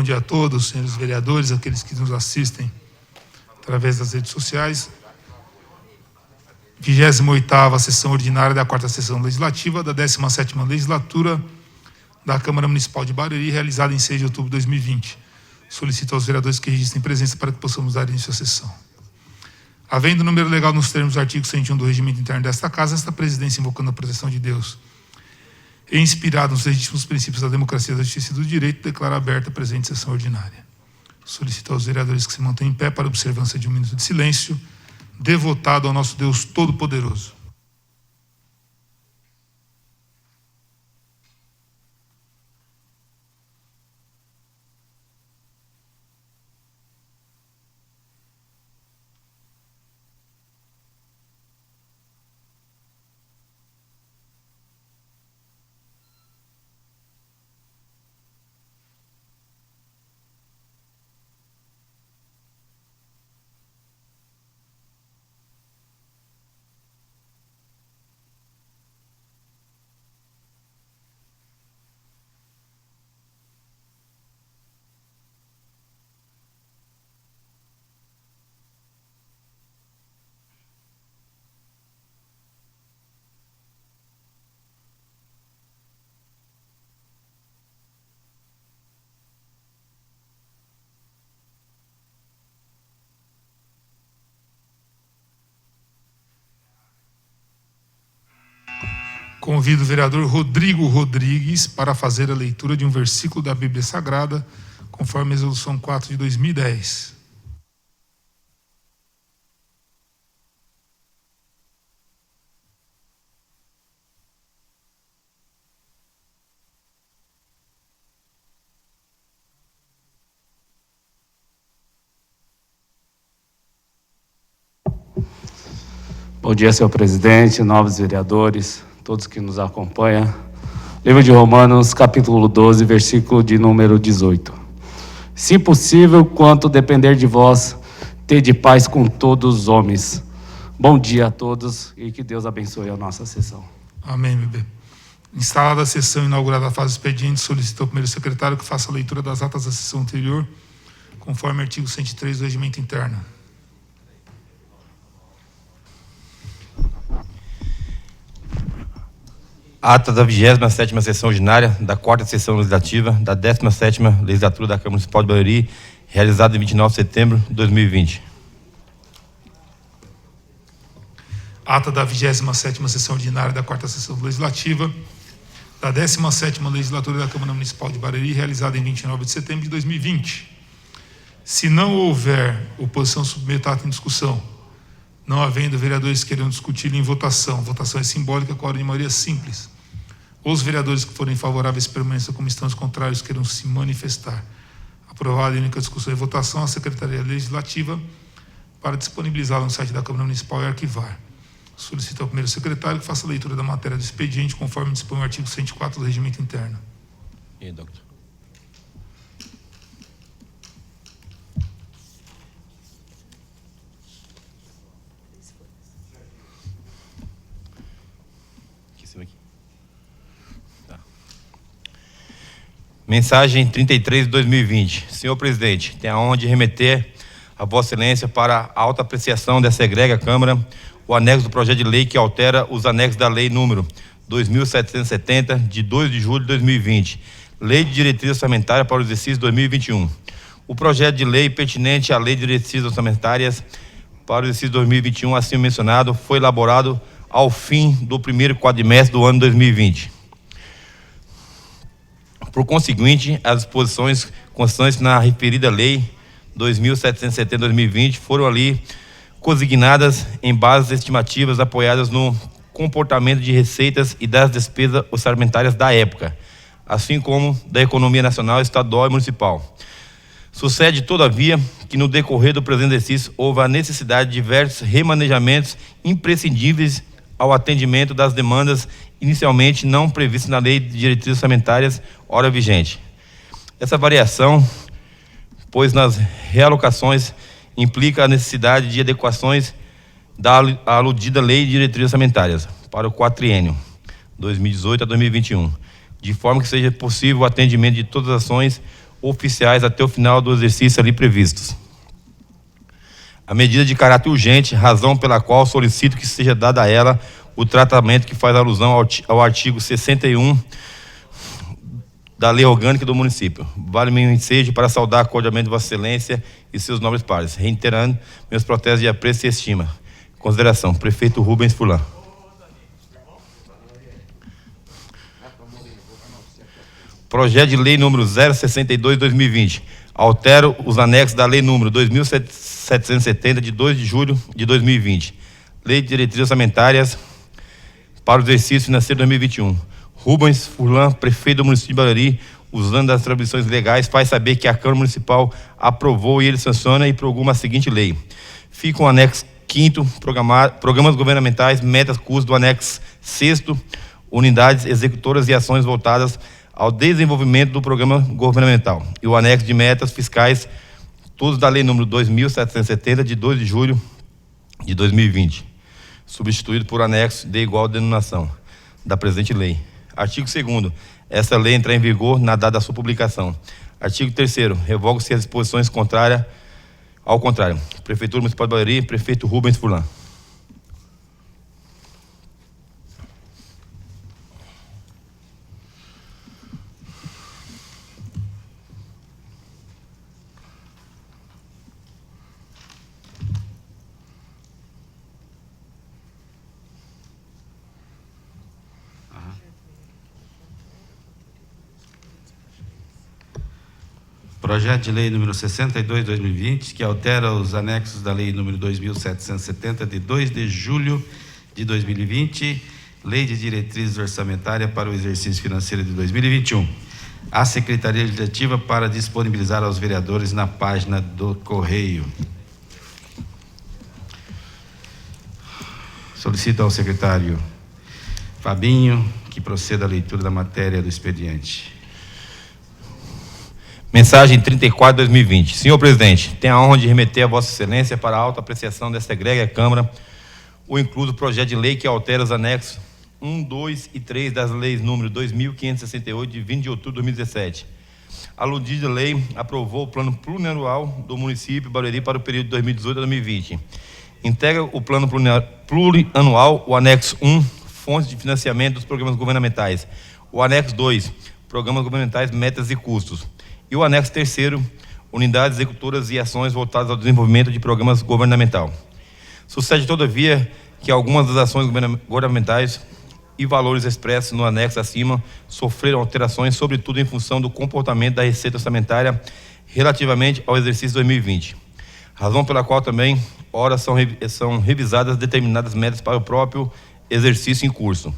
bom dia a todos, senhores vereadores, aqueles que nos assistem através das redes sociais. 28ª sessão ordinária da 4ª sessão legislativa da 17ª legislatura da Câmara Municipal de Barueri, realizada em 6 de outubro de 2020. Solicito aos vereadores que registrem presença para que possamos dar início à sessão. Havendo número legal nos termos do artigo 101 do Regimento Interno desta Casa, esta presidência, invocando a proteção de Deus e inspirado nos legítimos princípios da democracia, da justiça e do direito, declara aberta a presente sessão ordinária. Solicito aos vereadores que se mantenham em pé para a observância de um minuto de silêncio, devotado ao nosso Deus Todo-Poderoso. Convido o vereador Rodrigo Rodrigues para fazer a leitura de um versículo da Bíblia Sagrada, conforme a Resolução 4 de 2010. Bom dia, senhor presidente, nobres vereadores, todos que nos acompanham. Livro de Romanos, capítulo 12, versículo de número 18. Se possível, quanto depender de vós, tede paz com todos os homens. Bom dia a todos e que Deus abençoe a nossa sessão. Amém, bebê. Instalada a sessão, inaugurada a fase expediente, solicito ao primeiro secretário que faça a leitura das atas da sessão anterior, conforme o artigo 103 do Regimento Interno. Ata da 27ª sessão ordinária da 4ª sessão legislativa da 17ª legislatura da Câmara Municipal de Barueri, realizada em 29 de setembro de 2020. Ata da 27ª sessão ordinária da 4ª sessão legislativa da 17ª legislatura da Câmara Municipal de Barueri, realizada em 29 de setembro de 2020. Se não houver oposição, submeto a ata em discussão. Não havendo vereadores querendo discutir em votação, votação é simbólica com a ordem de maioria simples. Os vereadores que forem favoráveis permaneçam como estão, os contrários queiram se manifestar. Aprovada a única discussão e votação, a Secretaria Legislativa para disponibilizá-la no site da Câmara Municipal e arquivar. Solicito ao primeiro secretário que faça a leitura da matéria do expediente, conforme dispõe o artigo 104 do Regimento Interno. E aí, doutor? Mensagem 33 de 2020. Senhor presidente, tenho a honra de remeter a Vossa Excelência para a alta apreciação dessa egrégua Câmara o anexo do projeto de lei que altera os anexos da Lei número 2.770, de 2 de julho de 2020, Lei de Diretrizes Orçamentárias para o exercício 2021. O projeto de lei pertinente à Lei de Diretrizes Orçamentárias para o exercício 2021, assim mencionado, foi elaborado ao fim do primeiro quadrimestre do ano 2020. Por conseguinte, as disposições constantes na referida Lei 2.770/2020 foram ali consignadas em bases estimativas apoiadas no comportamento de receitas e das despesas orçamentárias da época, assim como da economia nacional, estadual e municipal. Sucede, todavia, que no decorrer do presente exercício houve a necessidade de diversos remanejamentos imprescindíveis ao atendimento das demandas inicialmente não previstas na Lei de Diretrizes Orçamentárias, ora vigente. Essa variação, pois nas realocações implica a necessidade de adequações da aludida Lei de Diretrizes Orçamentárias para o quatriênio 2018 a 2021, de forma que seja possível o atendimento de todas as ações oficiais até o final do exercício ali previstos. A medida de caráter urgente, razão pela qual solicito que seja dada a ela o tratamento que faz alusão ao artigo 61 da Lei Orgânica do Município. Vale-me o ensejo para saudar cordialmente Vossa Excelência e seus nobres pares, reiterando meus protestos de apreço e estima. Consideração, prefeito Rubens Furlan. Projeto de Lei número 062/2020. Altera os anexos da Lei número 2770, de 2 de julho de 2020. Lei de Diretrizes Orçamentárias para o exercício financeiro 2021. Rubens Furlan, prefeito do município de Barueri, usando das atribuições legais, faz saber que a Câmara Municipal aprovou e ele sanciona e promulga a seguinte lei. Fica o anexo 5º, programas governamentais, metas, custos do anexo 6º, unidades executoras e ações voltadas ao desenvolvimento do programa governamental. E o anexo de metas fiscais, todos da Lei número 2770, de 2 de julho de 2020. Substituído por anexo de igual denominação da presente lei. Artigo 2º. Essa lei entra em vigor na data da sua publicação. Artigo 3º. Revoga-se as disposições contrárias. Ao contrário. Prefeitura Municipal de Barueri, prefeito Rubens Furlan. Projeto de Lei número 62/2020, que altera os anexos da Lei número 2770, de 2 de julho de 2020, Lei de Diretrizes Orçamentárias para o exercício financeiro de 2021. A Secretaria Legislativa para disponibilizar aos vereadores na página do Correio. Solicito ao secretário Fabinho que proceda à leitura da matéria do expediente. Mensagem 34/2020. Senhor presidente, tenho a honra de remeter a Vossa Excelência para a alta apreciação desta egrégea Câmara o incluso projeto de lei que altera os anexos 1, 2 e 3 das leis número 2.568, de 20 de outubro de 2017. A aludida lei aprovou o plano plurianual do município de Barueri para o período de 2018 a 2020. Integra o plano plurianual o anexo 1, fontes de financiamento dos programas governamentais. O anexo 2, programas governamentais, metas e custos. E o anexo 3º, unidades executoras e ações voltadas ao desenvolvimento de programas governamental. Sucede, todavia, que algumas das ações governamentais e valores expressos no anexo acima sofreram alterações, sobretudo em função do comportamento da Receita Orçamentária relativamente ao exercício 2020. Razão pela qual também, ora, são revisadas determinadas metas para o próprio exercício em curso.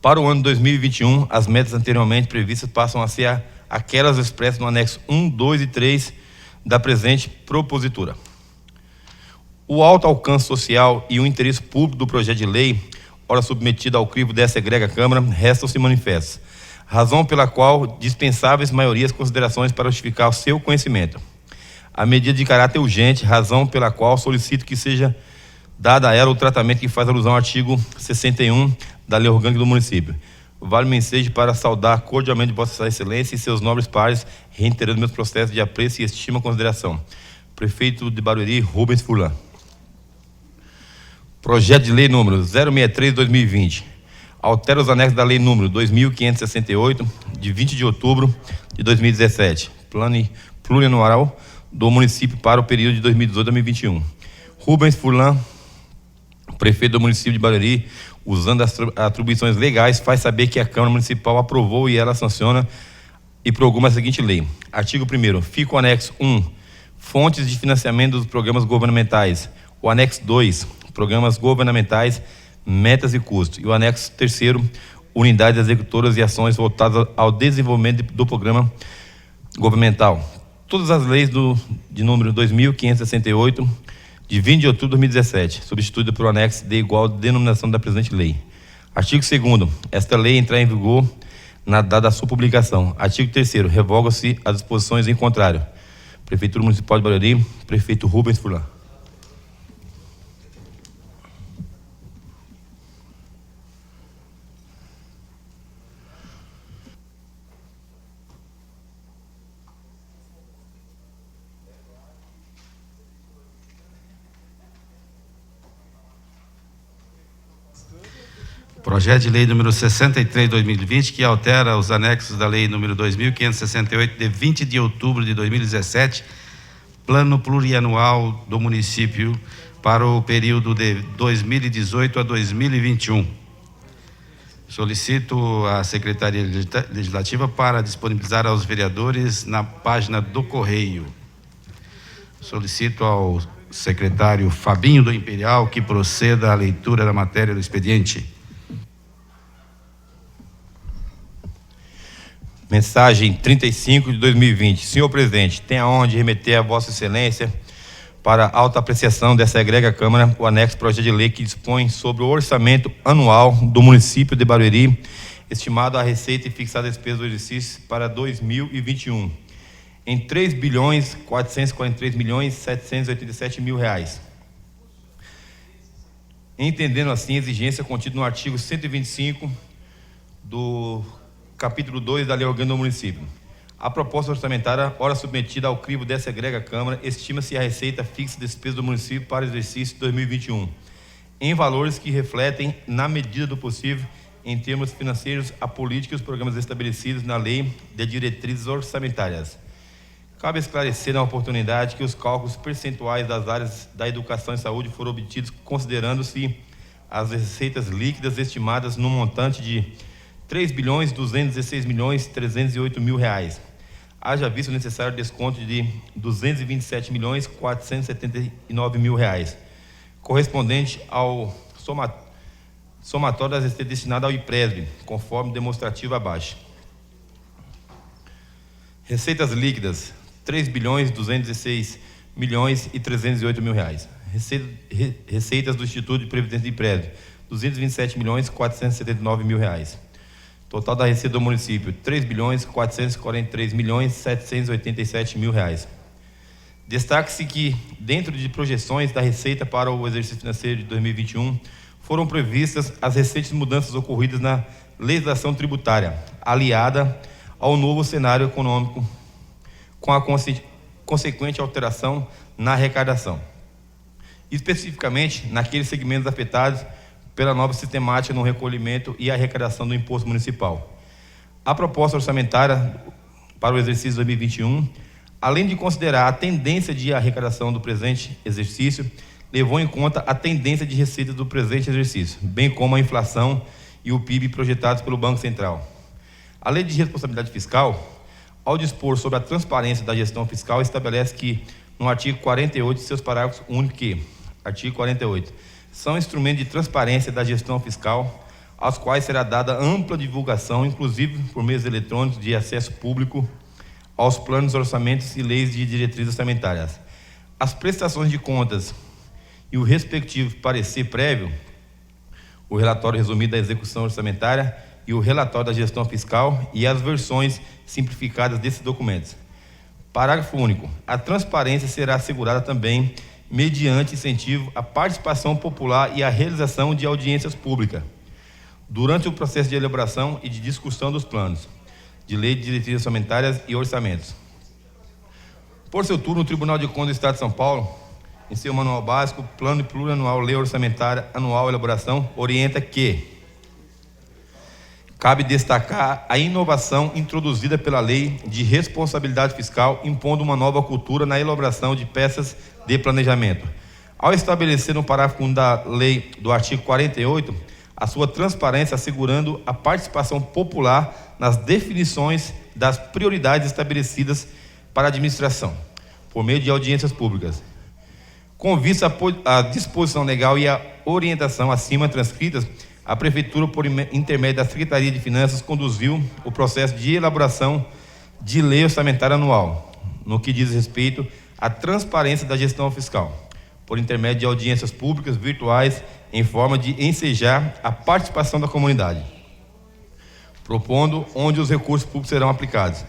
Para o ano 2021, as metas anteriormente previstas passam a ser aquelas expressas no anexo 1, 2 e 3 da presente propositura. O alto alcance social e o interesse público do projeto de lei, ora submetido ao crivo dessa egrégea Câmara, restam-se manifestos, razão pela qual dispensáveis maiorias considerações para justificar o seu conhecimento. A medida de caráter urgente, razão pela qual solicito que seja dada a ela o tratamento que faz alusão ao artigo 61 da Lei Orgânica do Município. Vale-me ensejo para saudar cordialmente Vossa Excelência e seus nobres pares, reiterando meus processos de apreço e estima e consideração. Prefeito de Barueri, Rubens Furlan. Projeto de Lei número 063/2020. Altera os anexos da Lei número 2.568, de 20 de outubro de 2017. Plano plurianual do município para o período de 2018 a 2021. Rubens Furlan, prefeito do município de Barueri, usando as atribuições legais, faz saber que a Câmara Municipal aprovou e ela sanciona e promulga a seguinte lei. Artigo 1º. Fica o anexo 1, fontes de financiamento dos programas governamentais. O anexo 2, programas governamentais, metas e custos. E o anexo 3º, unidades executoras e ações voltadas ao desenvolvimento do programa governamental. Todas as leis de número 2.568, de 20 de outubro de 2017, substituída por anexo de igual denominação da presente lei. Artigo 2º. Esta lei entra em vigor na data da sua publicação. Artigo 3º. Revoga-se as disposições em contrário. Prefeitura Municipal de Barueri, prefeito Rubens Furlan. Projeto de Lei número 63/2020, que altera os anexos da Lei número 2.568, de 20 de outubro de 2017, Plano Plurianual do Município para o período de 2018 a 2021. Solicito a Secretaria Legislativa para disponibilizar aos vereadores na página do Correio. Solicito ao secretário Fabinho do Imperial que proceda à leitura da matéria do expediente. Mensagem 35 de 2020. Senhor presidente, tenho a honra de remeter a Vossa Excelência para alta apreciação dessa egrega Câmara o anexo projeto de lei que dispõe sobre o orçamento anual do município de Barueri, estimado a receita e fixada a despesa do exercício para 2021, em R$ 3.443.787.000 reais. Entendendo assim a exigência contida no artigo 125 do capítulo 2 da Lei Orgânica do Município. A proposta orçamentária, ora submetida ao crivo dessa egrega Câmara, estima-se a receita fixa de despesa do município para o exercício 2021, em valores que refletem, na medida do possível, em termos financeiros, a política e os programas estabelecidos na Lei de Diretrizes Orçamentárias. Cabe esclarecer na oportunidade que os cálculos percentuais das áreas da educação e saúde foram obtidos considerando-se as receitas líquidas estimadas no montante de R$ 3.216.308.000 reais. Haja visto o necessário desconto de R$ 227.479.000 reais, correspondente ao somatório das receitas destinadas ao IPRESB, conforme demonstrativo abaixo. Receitas líquidas, R$ 3.216.308.000 reais. Receitas do Instituto de Previdência de IPRESB, R$ 227.479.000 reais. Total da receita do município, R$ 3.443.787.000 reais. Destaque-se que, dentro de projeções da receita para o exercício financeiro de 2021, foram previstas as recentes mudanças ocorridas na legislação tributária, aliada ao novo cenário econômico, com a consequente alteração na arrecadação, especificamente naqueles segmentos afetados pela nova sistemática no recolhimento e arrecadação do imposto municipal. A proposta orçamentária para o exercício 2021, além de considerar a tendência de arrecadação do presente exercício, levou em conta a tendência de receitas do presente exercício, bem como a inflação e o PIB projetados pelo Banco Central. A Lei de Responsabilidade Fiscal, ao dispor sobre a transparência da gestão fiscal, estabelece que, no artigo 48, seus parágrafos únicos que, artigo 48, são instrumentos de transparência da gestão fiscal, aos quais será dada ampla divulgação, inclusive por meios eletrônicos de acesso público, aos planos, orçamentos e leis de diretrizes orçamentárias. As prestações de contas e o respectivo parecer prévio, o relatório resumido da execução orçamentária e o relatório da gestão fiscal e as versões simplificadas desses documentos. Parágrafo único. A transparência será assegurada também mediante incentivo à participação popular e à realização de audiências públicas, durante o processo de elaboração e de discussão dos planos, de lei de diretrizes orçamentárias e orçamentos. Por seu turno, o Tribunal de Contas do Estado de São Paulo, em seu manual básico, Plano Plurianual, Lei Orçamentária Anual, Elaboração, orienta que cabe destacar a inovação introduzida pela Lei de Responsabilidade Fiscal, impondo uma nova cultura na elaboração de peças de planejamento. Ao estabelecer no parágrafo 1 da lei do artigo 48, a sua transparência, assegurando a participação popular nas definições das prioridades estabelecidas para a administração, por meio de audiências públicas. Com vista à disposição legal e à orientação acima transcritas, a Prefeitura, por intermédio da Secretaria de Finanças, conduziu o processo de elaboração de lei orçamentária anual, no que diz respeito à transparência da gestão fiscal, por intermédio de audiências públicas virtuais, em forma de ensejar a participação da comunidade, propondo onde os recursos públicos serão aplicados.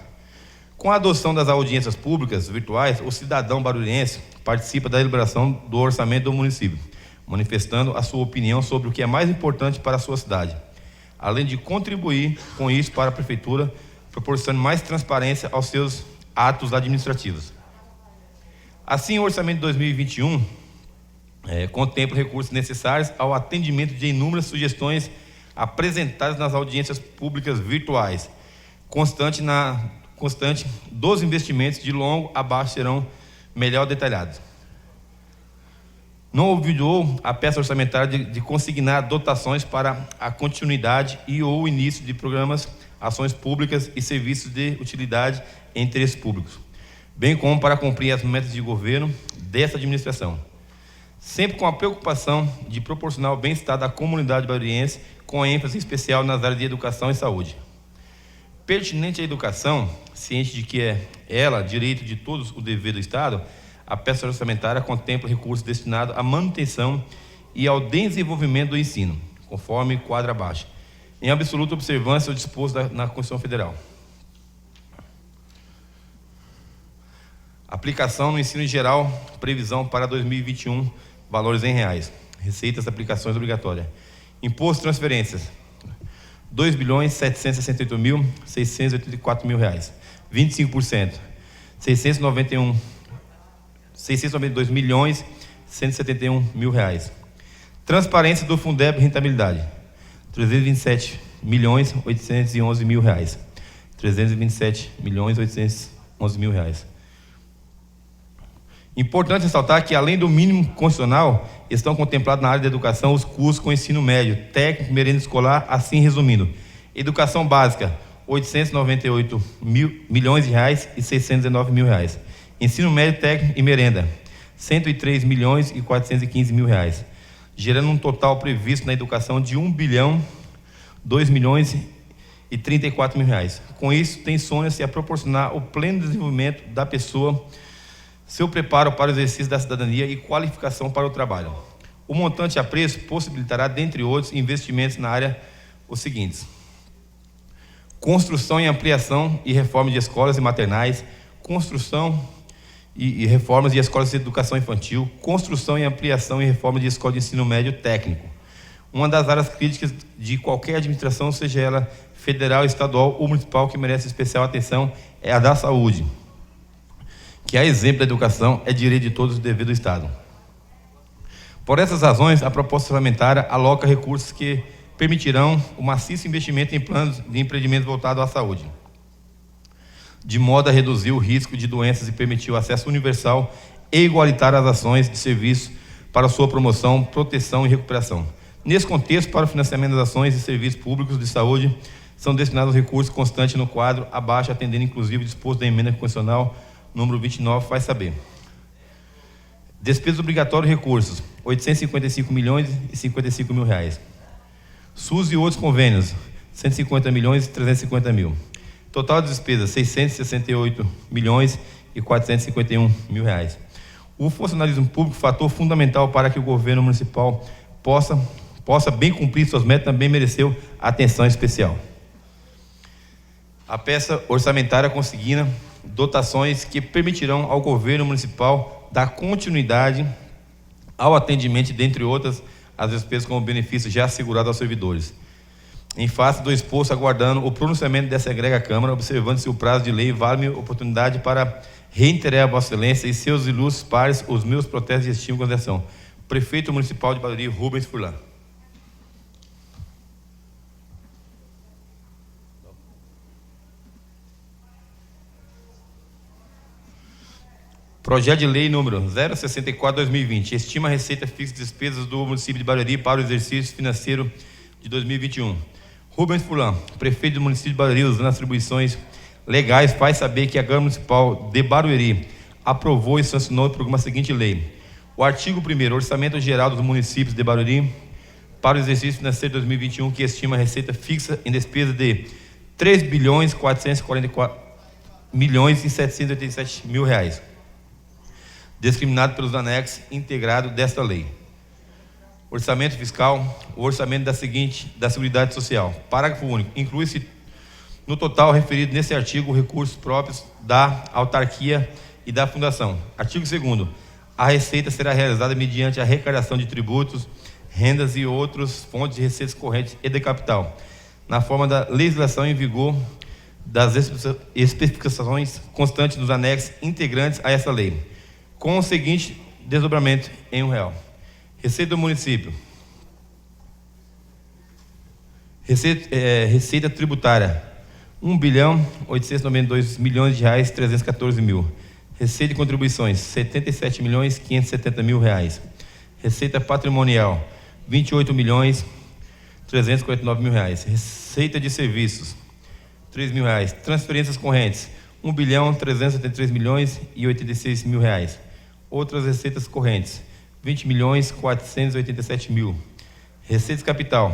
Com a adoção das audiências públicas virtuais, o cidadão baruriense participa da elaboração do orçamento do município, manifestando a sua opinião sobre o que é mais importante para a sua cidade, além de contribuir com isso para a Prefeitura, proporcionando mais transparência aos seus atos administrativos. Assim, o orçamento de 2021 contempla recursos necessários ao atendimento de inúmeras sugestões apresentadas nas audiências públicas virtuais, constante dos investimentos de longo a baixo serão melhor detalhados. Não olvidou a peça orçamentária de consignar dotações para a continuidade e ou início de programas, ações públicas e serviços de utilidade em interesses públicos, bem como para cumprir as metas de governo dessa administração, sempre com a preocupação de proporcionar o bem-estar da comunidade barueriense, com ênfase especial nas áreas de educação e saúde. Pertinente à educação, ciente de que é ela, direito de todos, o dever do Estado, a peça orçamentária contempla recursos destinados à manutenção e ao desenvolvimento do ensino, conforme quadro abaixo, em absoluta observância ao disposto na Constituição Federal. Aplicação no ensino em geral, previsão para 2021, valores em reais. Receitas, aplicações obrigatórias. Imposto de transferências, R$ 2.768.684, 25%. 692.171.000 reais. Transparência do Fundeb Rentabilidade, R$ 327.811.000 reais. 327.811.000 reais. Importante ressaltar que, além do mínimo constitucional, estão contemplados na área da educação os cursos com ensino médio, técnico, merenda escolar, assim resumindo. Educação básica, R$ 898.619.000 reais. Ensino médio, técnico e merenda, R$ 103.415.000 reais, gerando um total previsto na educação de R$ 1.002.034.000 reais. Com isso, tensiona-se a proporcionar o pleno desenvolvimento da pessoa, seu preparo para o exercício da cidadania e qualificação para o trabalho. O montante a preço possibilitará, dentre outros, investimentos na área os seguintes: construção e ampliação e reforma de escolas e maternais, construção e reformas de escolas de educação infantil, construção e ampliação e reforma de escola de ensino médio técnico. Uma das áreas críticas de qualquer administração, seja ela federal, estadual ou municipal, que merece especial atenção é a da saúde, que, a exemplo da educação, é direito de todos e dever do Estado. Por essas razões, a proposta orçamentária aloca recursos que permitirão o maciço investimento em planos de empreendimentos voltados à saúde, de modo a reduzir o risco de doenças e permitir o acesso universal e igualitário às ações de serviço para sua promoção, proteção e recuperação. Nesse contexto, para o financiamento das ações e serviços públicos de saúde, são destinados recursos constantes no quadro abaixo, atendendo inclusive o disposto da emenda constitucional número 29, faz saber. Despesas obrigatórias e recursos, R$ 855.055.000 reais. SUS e outros convênios, R$ 150.350.000. Total de despesas, R$ 668.451.000 reais. O funcionalismo público, fator fundamental para que o governo municipal possa bem cumprir suas metas, também mereceu atenção especial. A peça orçamentária consigna dotações que permitirão ao governo municipal dar continuidade ao atendimento, dentre outras, as despesas como benefício já assegurado aos servidores. Em face do exposto, aguardando o pronunciamento dessa egrega Câmara, observando-se o prazo de lei, vale-me a oportunidade para reiterar a Vossa Excelência e seus ilustres pares os meus protestos de estima e consideração. Prefeito Municipal de Barueri, Rubens Furlan. Projeto de Lei número 064/2020, estima a receita fixa de despesas do município de Barueri para o exercício financeiro de 2021. Rubens Furlan, prefeito do município de Barueri, usando as atribuições legais, faz saber que a Câmara Municipal de Barueri aprovou e sancionou o programa seguinte lei. O artigo 1º, Orçamento Geral dos Municípios de Barueri para o exercício financeiro de 2021, que estima a receita fixa em despesa de R$ 3.444.787.000 reais, discriminado pelos anexos integrados desta lei. Orçamento fiscal, o orçamento da Seguridade Social. Parágrafo único. Inclui-se no total referido nesse artigo recursos próprios da autarquia e da fundação. Artigo 2º. A receita será realizada mediante a arrecadação de tributos, rendas e outras fontes de receitas correntes e de capital, na forma da legislação em vigor, das especificações constantes dos anexos integrantes a essa lei, com o seguinte desdobramento em R$1. Receita do município. Receita tributária, R$ 1.892.314.000. Receita de contribuições, R$ 77.570.000. Receita patrimonial, R$ 28.349.000. Receita de serviços, R$ 3.000. Transferências correntes, R$ 1.373.086.000. Outras receitas correntes, R$ 20.487.000. Receitas capital,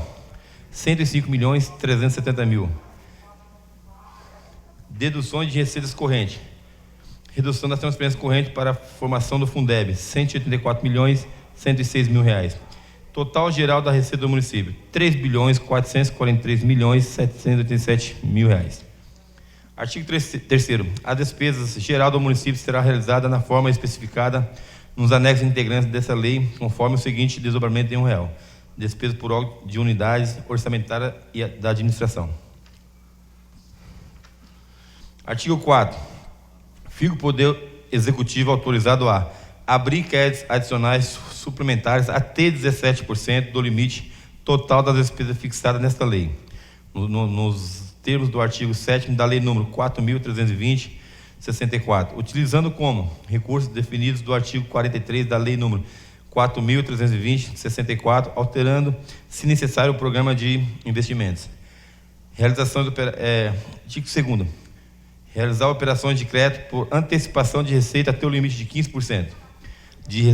R$ 105.370.000. Deduções de receitas correntes. Redução das transferências correntes para a formação do Fundeb, R$ 184.106.000. Total geral da receita do município, R$ 3.443.787.000. Artigo 3º. A despesa geral do município será realizada na forma especificada nos anexos integrantes dessa lei, conforme o seguinte desdobramento em R$1. Despesa por órgão de unidades orçamentárias e da administração. Artigo 4º. Fica o Poder Executivo autorizado a abrir créditos adicionais suplementares até 17% do limite total das despesas fixadas nesta lei, nos termos do artigo 7º da Lei nº 4.320/64, utilizando como recursos definidos do artigo 43 da Lei nº 4.320/64, alterando, se necessário, o programa de investimentos. Realização do artigo 2º. Realizar operações de crédito por antecipação de receita até o limite de 15%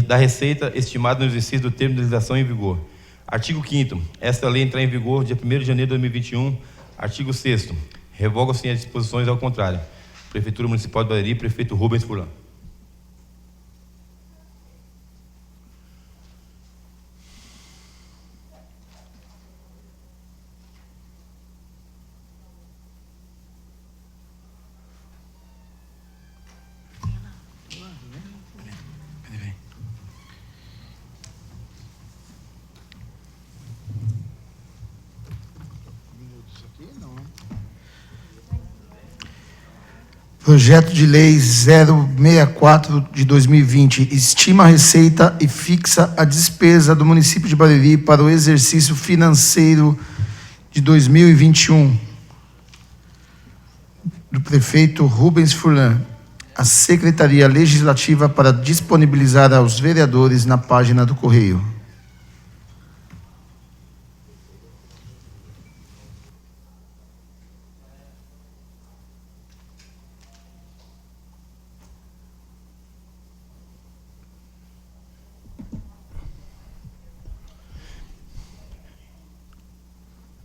da receita estimada no exercício do termo de legislação em vigor. Artigo 5º. Esta lei entrará em vigor dia 1º de janeiro de 2021. Artigo 6º. Revogam-se as disposições ao contrário. Prefeitura Municipal de Barueri, prefeito Rubens Furlan. Projeto de Lei 064 de 2020 estima a receita e fixa a despesa do município de Barueri para o exercício financeiro de 2021. Do prefeito Rubens Furlan. A Secretaria Legislativa para disponibilizar aos vereadores na página do Correio.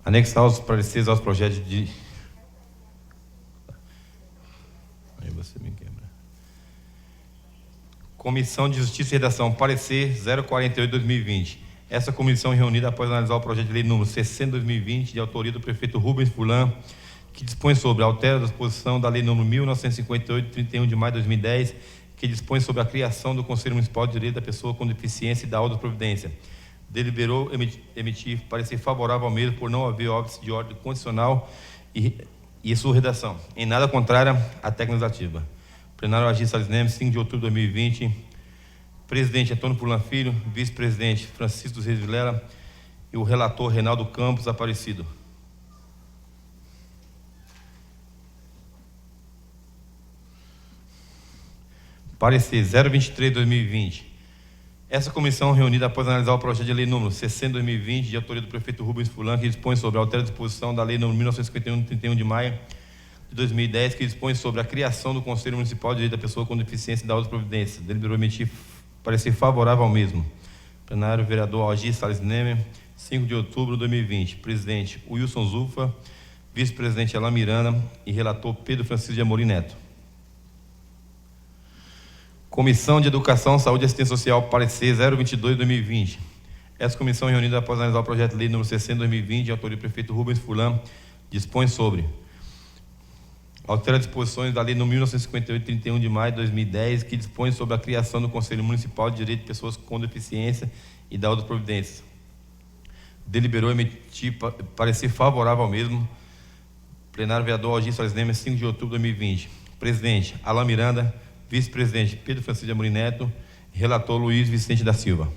Anexar os pareceres aos projetos de... Aí você me quebra. Comissão de Justiça e Redação, parecer 048/2020. Essa comissão reunida após analisar o projeto de lei número 60/2020, de autoria do prefeito Rubens Furlan, que dispõe sobre a altera da disposição da lei número 1958, 31 de maio de 2010, que dispõe sobre a criação do Conselho Municipal de Direito da Pessoa com Deficiência e da outra providência. Deliberou emitir parecer favorável ao mesmo por não haver óbice de ordem condicional e sua redação, em nada contrária à técnica legislativa. Plenário Agir Salles Nemes, 5 de outubro de 2020. Presidente Antônio Furlan Filho, vice-presidente Francisco dos Reis Vilela e o relator Reinaldo Campos Aparecido. Parecer 023/2020. Essa comissão reunida após analisar o projeto de lei número 60/2020, de autoria do prefeito Rubens Furlan, que dispõe sobre a altera disposição da lei número 1951, 31 de maio de 2010, que dispõe sobre a criação do Conselho Municipal de Direito da Pessoa com Deficiência e da outra providência. Deliberou emitir parecer favorável ao mesmo. Plenário, vereador Agir Salles Nemes, 5 de outubro de 2020. Presidente Wilson Zufa, vice-presidente Alain Miranda e relator Pedro Francisco de Amorim Neto. Comissão de Educação, Saúde e Assistência Social, parecer 022/2020. Essa comissão reunida após analisar o projeto de lei número 60/2020, de autoria do prefeito Rubens Furlan, dispõe sobre altera disposições da lei número 1958, 31 de maio de 2010, que dispõe sobre a criação do Conselho Municipal de Direito de Pessoas com Deficiência e da outra providência. Deliberou emitir parecer favorável ao mesmo. Plenário, vereador Agir Salles Nemes, 5 de outubro de 2020. Presidente Alain Miranda, vice-presidente Pedro Francisco de Amorim Neto, relator Luiz Vicente da Silva.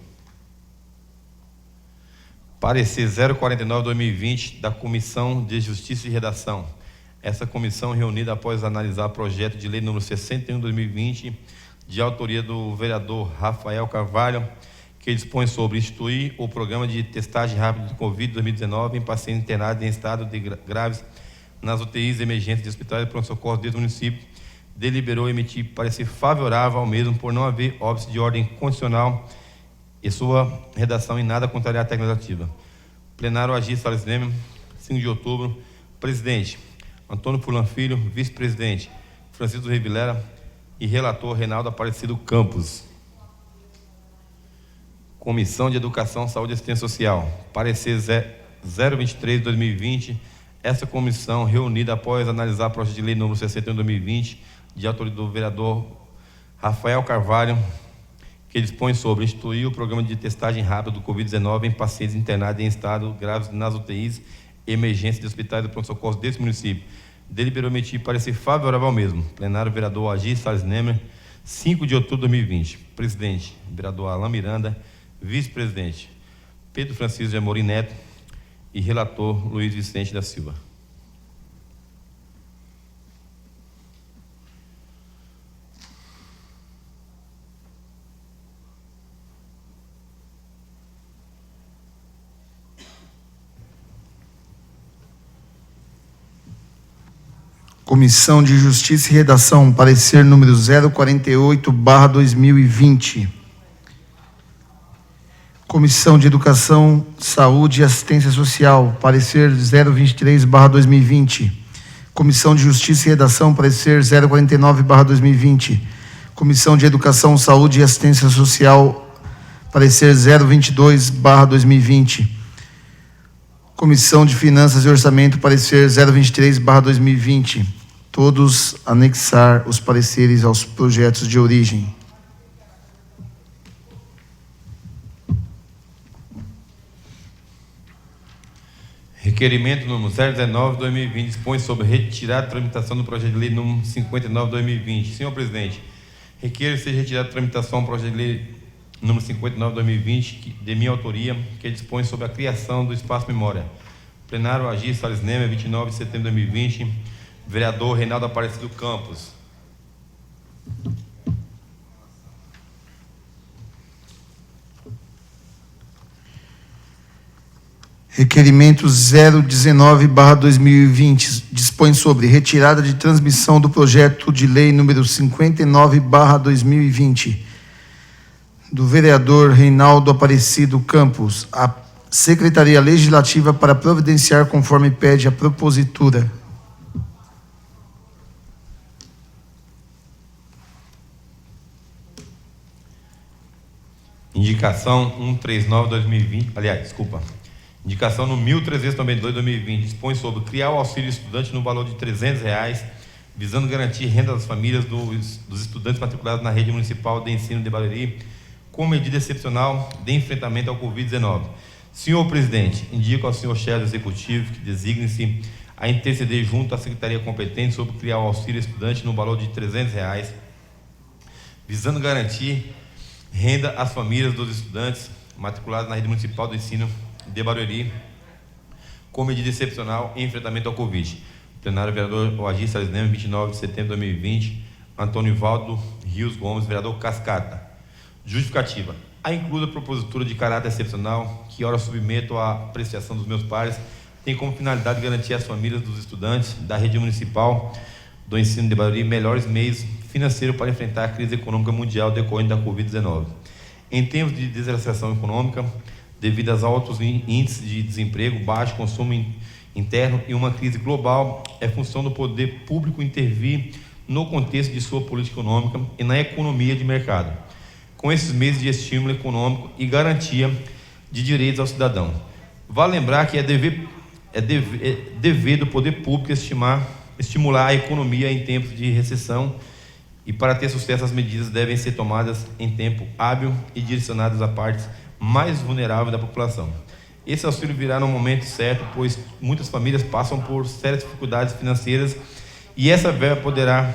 Parecer 049/2020 da Comissão de Justiça e Redação. Essa comissão reunida após analisar projeto de lei número 61/2020, de autoria do vereador Rafael Carvalho, que dispõe sobre instituir o programa de testagem rápida de Covid-2019 em pacientes internados em estado de graves nas UTIs emergentes de hospitais de pronto-socorro deste município, deliberou emitir parecer favorável ao mesmo por não haver óbice de ordem constitucional e sua redação em nada contrariar a técnica legislativa. Plenário Agir Salles Leme, 5 de outubro. Presidente, Antônio Furlan Filho. Vice-presidente, Francisco Rivilera. E relator, Reinaldo Aparecido Campos. Comissão de Educação, Saúde e Assistência Social. Parecer 023/2020. Essa comissão, reunida após analisar o projeto de lei número 61/2020, de autoria do vereador Rafael Carvalho, que dispõe sobre instituir o programa de testagem rápida do Covid-19 em pacientes internados em estado graves nas UTIs e emergência de hospitais de pronto-socorro desse município. Deliberou emitir parecer favorável ao mesmo. Plenário, vereador Agir Salles Leme, 5 de outubro de 2020. Presidente, vereador Alain Miranda. Vice-presidente, Pedro Francisco de Amorim Neto. E relator, Luiz Vicente da Silva. Comissão de Justiça e Redação, parecer número 048/2020. Comissão de Educação, Saúde e Assistência Social, parecer 023/2020. Comissão de Justiça e Redação, parecer 049/2020. Comissão de Educação, Saúde e Assistência Social, parecer 022/2020. Comissão de Finanças e Orçamento, parecer 023/2020. Todos anexar os pareceres aos projetos de origem. Requerimento número 019/2020 dispõe sobre retirada de tramitação do projeto de lei número 59/2020. Senhor presidente, requer que seja retirado de tramitação o projeto de lei número 59/2020, de minha autoria, que dispõe sobre a criação do Espaço Memória. Plenário Agir Salles Leme, 29 de setembro de 2020. Vereador Reinaldo Aparecido Campos. Requerimento 019/2020 dispõe sobre retirada de transmissão do projeto de lei número 59/2020 do vereador Reinaldo Aparecido Campos, à Secretaria Legislativa para providenciar conforme pede a propositura. Indicação 139/2020, indicação no 1392/2020, dispõe sobre criar o auxílio estudante no valor de R$300, visando garantir renda das famílias dos estudantes matriculados na rede municipal de ensino de Barueri, com medida excepcional de enfrentamento ao Covid-19. Senhor presidente, indico ao senhor chefe do executivo que designe-se a interceder junto à secretaria competente sobre criar o auxílio estudante no valor de R$300, visando garantir renda às famílias dos estudantes matriculados na rede municipal do ensino de Barueri, com medida excepcional em enfrentamento ao Covid. Plenário, vereador Agir Salles Leme, 29 de setembro de 2020. Antônio Valdo Rios Gomes, vereador Cascata. Justificativa. A inclusa propositura de caráter excepcional, que ora submeto à apreciação dos meus pares, tem como finalidade garantir às famílias dos estudantes da rede municipal do ensino de Barueri melhores meios financeiros para enfrentar a crise econômica mundial decorrente da Covid-19. Em tempos de desaceleração econômica, devido aos altos índices de desemprego, baixo consumo interno e uma crise global, é função do poder público intervir no contexto de sua política econômica e na economia de mercado, com esses meios de estímulo econômico e garantia de direitos ao cidadão. Vale lembrar que é dever do poder público estimular a economia em tempos de recessão, e para ter sucesso as medidas devem ser tomadas em tempo hábil e direcionadas a partes mais vulneráveis da população. Esse auxílio virá no momento certo, pois muitas famílias passam por sérias dificuldades financeiras e essa verba poderá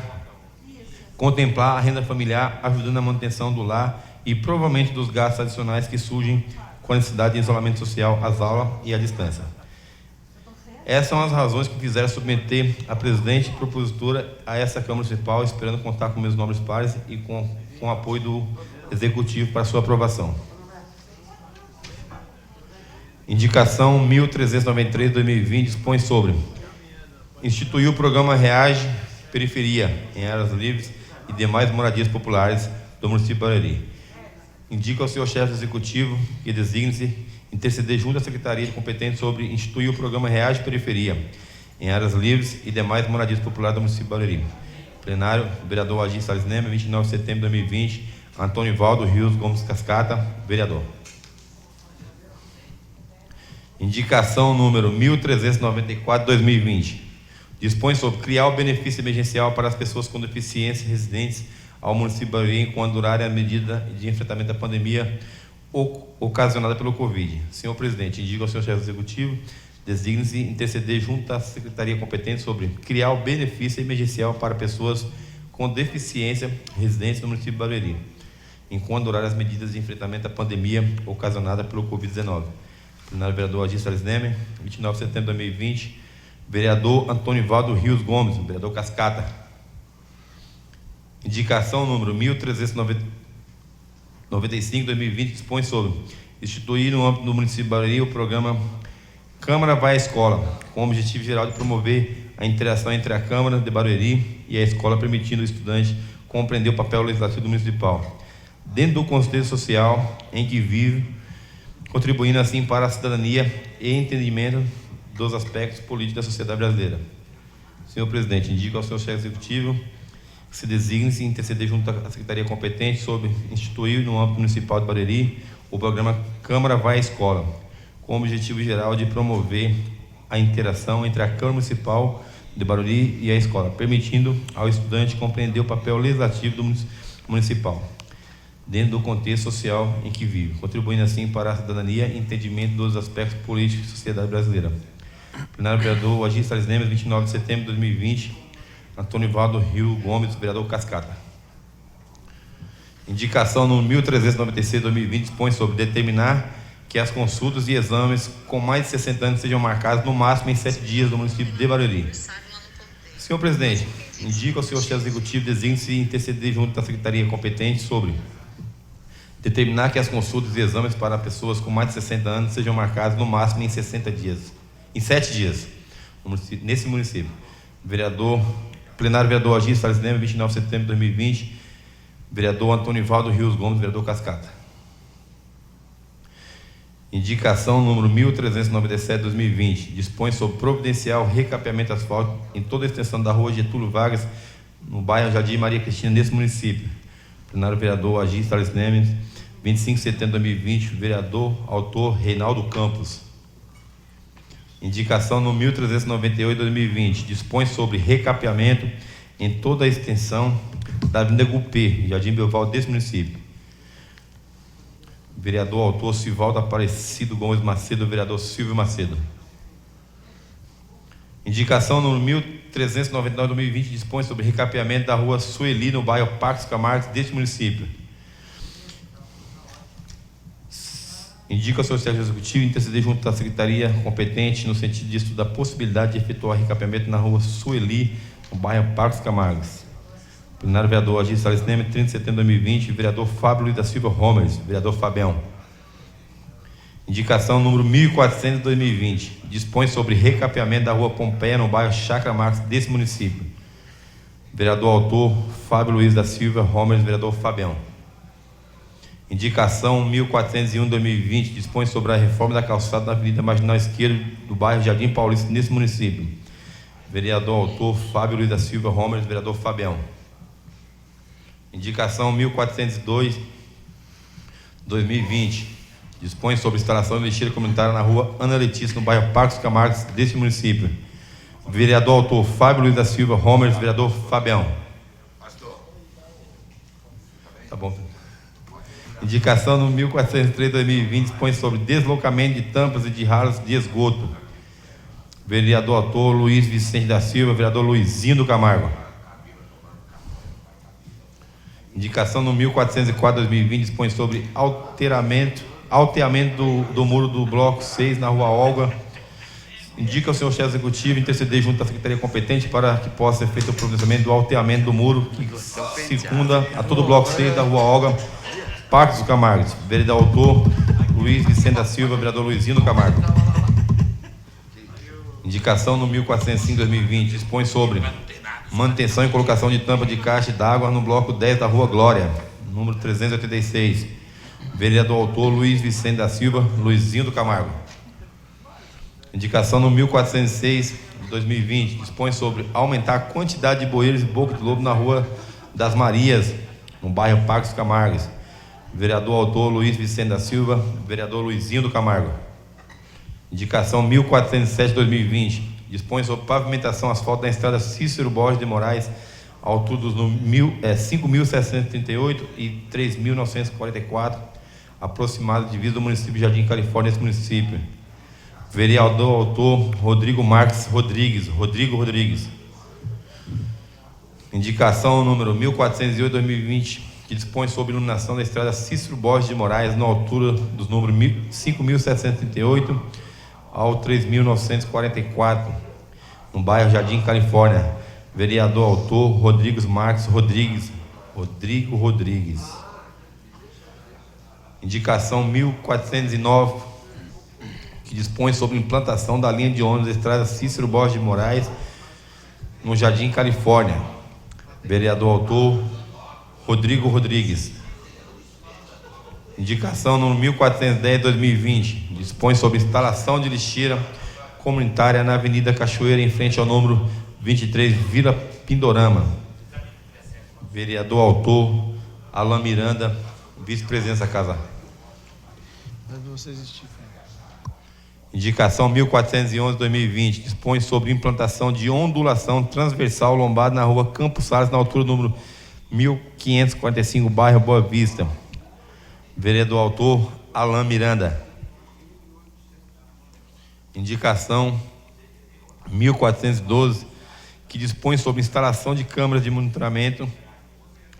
contemplar a renda familiar, ajudando na manutenção do lar e provavelmente dos gastos adicionais que surgem com a necessidade de isolamento social às aulas e à distância. Essas são as razões que fizeram submeter a presidente propositora a essa Câmara Municipal, esperando contar com meus nobres pares e com o apoio do Executivo para sua aprovação. Indicação 1393/2020 dispõe sobre instituir o programa Reage Periferia em áreas livres e demais moradias populares do município de Barueri. Indica ao senhor chefe executivo que designe-se interceder junto à Secretaria competente sobre instituir o programa Reage Periferia em áreas livres e demais moradias populares do município de Barueri. Plenário, vereador Agir Salles Leme, 29 de setembro de 2020, Antônio Valdo Rios Gomes Cascata, vereador. Indicação número 1394/2020. Dispõe sobre criar o benefício emergencial para as pessoas com deficiência residentes ao município de Barueri enquanto durarem a medida de enfrentamento à pandemia ocasionada pelo Covid. Senhor presidente, indico ao senhor chefe executivo, designe-se interceder junto à secretaria competente sobre criar o benefício emergencial para pessoas com deficiência residentes no município de Barueri, enquanto durarem as medidas de enfrentamento à pandemia ocasionada pelo Covid-19. Plenário, vereador Agir Salles Leme, 29 de setembro de 2020, vereador Antônio Valdo Rios Gomes, vereador Cascata. Indicação número 1395/2020 dispõe sobre instituir no âmbito do município de Barueri o programa Câmara Vai à Escola, com o objetivo geral de promover a interação entre a Câmara de Barueri e a escola, permitindo o estudante compreender o papel legislativo do municipal, dentro do contexto social em que vive, contribuindo assim para a cidadania e entendimento dos aspectos políticos da sociedade brasileira. Senhor presidente, indico ao senhor chefe executivo que se designe-se interceder junto à secretaria competente sobre instituir no âmbito municipal de Barueri o programa Câmara Vai à Escola, com o objetivo geral de promover a interação entre a Câmara Municipal de Barueri e a escola, permitindo ao estudante compreender o papel legislativo do municipal, dentro do contexto social em que vive, contribuindo assim para a cidadania e entendimento dos aspectos políticos da sociedade brasileira. Plenário, vereador Agir Salles Leme, 29 de setembro de 2020, Antônio Valdo Rio Gomes, vereador Cascata. Indicação no 1396/2020 dispõe sobre determinar que as consultas e exames com mais de 60 anos sejam marcados no máximo em 7 dias no município de Barueri. Senhor presidente, indico ao senhor chefe executivo designe-se interceder junto à secretaria competente sobre determinar que as consultas e exames para pessoas com mais de 60 anos sejam marcados no máximo em 60 dias, em 7 dias, nesse município. Plenário, vereador Agir Salles Leme, 29 de setembro de 2020, vereador Antônio Valdo Rios Gomes, vereador Cascata. Indicação número 1397/2020 dispõe sobre providencial recapeamento asfáltico em toda a extensão da rua Getúlio Vargas, no bairro Jardim Maria Cristina, nesse município. Plenário, vereador Agir Salles Leme, 25 de setembro de 2020, vereador autor Reinaldo Campos. Indicação no 1398/2020 dispõe sobre recapeamento em toda a extensão da Avenida Gupê, Jardim Belval, desse município. Vereador autor Sivaldo Aparecido Gomes Macedo, vereador Silvio Macedo. Indicação no 1399/2020 dispõe sobre recapeamento da rua Sueli, no bairro Parques Camargo, deste município. Indica ao senhor chefe executivo interceder junto à secretaria competente no sentido de estudar a possibilidade de efetuar recapeamento na rua Sueli, no bairro Parques Camargos. Plenário, vereador Agir Salles Leme, 30 de setembro de 2020, vereador Fábio Luiz da Silva Romers, vereador Fabião. Indicação número 1400/2020 dispõe sobre recapeamento da rua Pompeia, no bairro Chácara Marques, desse município. Vereador autor Fábio Luiz da Silva Romers, vereador Fabião. Indicação 1401/2020 dispõe sobre a reforma da calçada da Avenida Marginal Esquerda do bairro Jardim Paulista, nesse município. Vereador autor Fábio Luiz da Silva Romers, vereador Fabião. Indicação 1402/2020 dispõe sobre instalação de lixeira comunitária na rua Ana Letícia, no bairro Parques Camargos, deste município. Vereador autor Fábio Luiz da Silva Romers, vereador Fabião. Tá bom. Indicação no 1403/2020 dispõe sobre deslocamento de tampas e de ralos de esgoto. Vereador autor Luiz Vicente da Silva, vereador Luizinho do Camargo. Indicação no 1404/2020 dispõe sobre alteramento alteamento do muro do bloco 6 na Rua Olga. Indica o senhor chefe executivo interceder junto à secretaria competente para que possa ser feito o pronunciamento do alteamento do muro que circunda a todo o bloco 6 da Rua Olga, Parque dos Camargos. Vereador autor Luiz Vicente da Silva, vereador Luizinho do Camargo. Indicação no 1405/2020 dispõe sobre manutenção e colocação de tampa de caixa d'água no bloco 10 da Rua Glória, número 386. Vereador autor Luiz Vicente da Silva, Luizinho do Camargo. Indicação no 1406/2020 dispõe sobre aumentar a quantidade de bueiros e boca de lobo na Rua das Marias, no bairro Parque dos Camargos. Vereador autor Luiz Vicente da Silva, vereador Luizinho do Camargo. Indicação 1407/2020 dispõe sobre pavimentação asfalto na estrada Cícero Borges de Moraes, à altura dos 5.738 e 3.944, aproximado divisa do município de Jardim Califórnia, nesse município. Vereador autor Rodrigo Marques Rodrigues, Rodrigo Rodrigues. Indicação número 1408/2020, que dispõe sobre iluminação da estrada Cícero Borges de Moraes, na altura dos números 5.738 ao 3.944, no bairro Jardim Califórnia. Vereador autor Rodrigo Marques Rodrigues, Rodrigo Rodrigues. Indicação 1409, que dispõe sobre implantação da linha de ônibus da estrada Cícero Borges de Moraes, no Jardim Califórnia. Vereador autor Rodrigo Rodrigues. Indicação número 1410/2020 dispõe sobre instalação de lixeira comunitária na Avenida Cachoeira, em frente ao número 23, Vila Pindorama. Vereador autor Alain Miranda, vice-presidente da casa. Indicação 1411/2020 dispõe sobre implantação de ondulação transversal lombada na Rua Campos Salles, na altura do número 1545, bairro Boa Vista. Vereador autor Alain Miranda. Indicação 1412, que dispõe sobre instalação de câmeras de monitoramento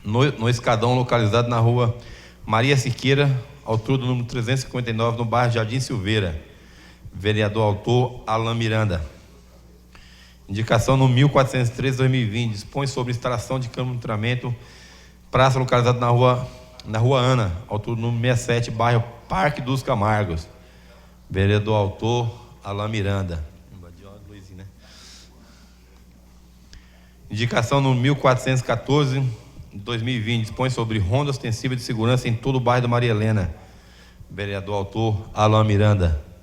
no escadão localizado na Rua Maria Siqueira, altura do número 359, no bairro Jardim Silveira. Vereador autor Alain Miranda. Indicação no 1413/2020 dispõe sobre instalação de câmera de monitoramento, praça localizada na Rua Ana, altura do número 67, bairro Parque dos Camargos. Vereador autor Alain Miranda. Indicação no 1414/2020 dispõe sobre ronda ostensiva de segurança em todo o bairro da Maria Helena. Vereador autor Alain Miranda.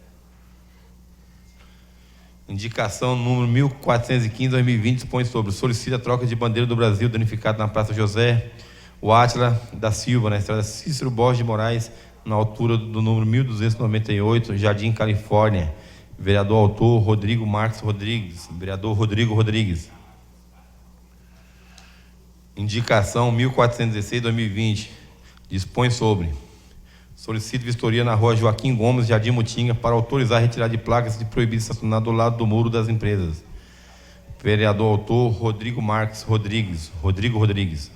Indicação número 1415/2020 dispõe sobre solicita a troca de bandeira do Brasil danificada na Praça José Átila da Silva, na estrada Cícero Borges de Moraes, na altura do número 1298, Jardim Califórnia. Vereador autor Rodrigo Marques Rodrigues. Vereador Rodrigo Rodrigues. Indicação 1416/2020 dispõe sobre solicita vistoria na Rua Joaquim Gomes, Jardim Mutinga, para autorizar a retirada de placas de proibido estacionar do lado do muro das empresas. Vereador autor Rodrigo Marques Rodrigues. Rodrigo Rodrigues.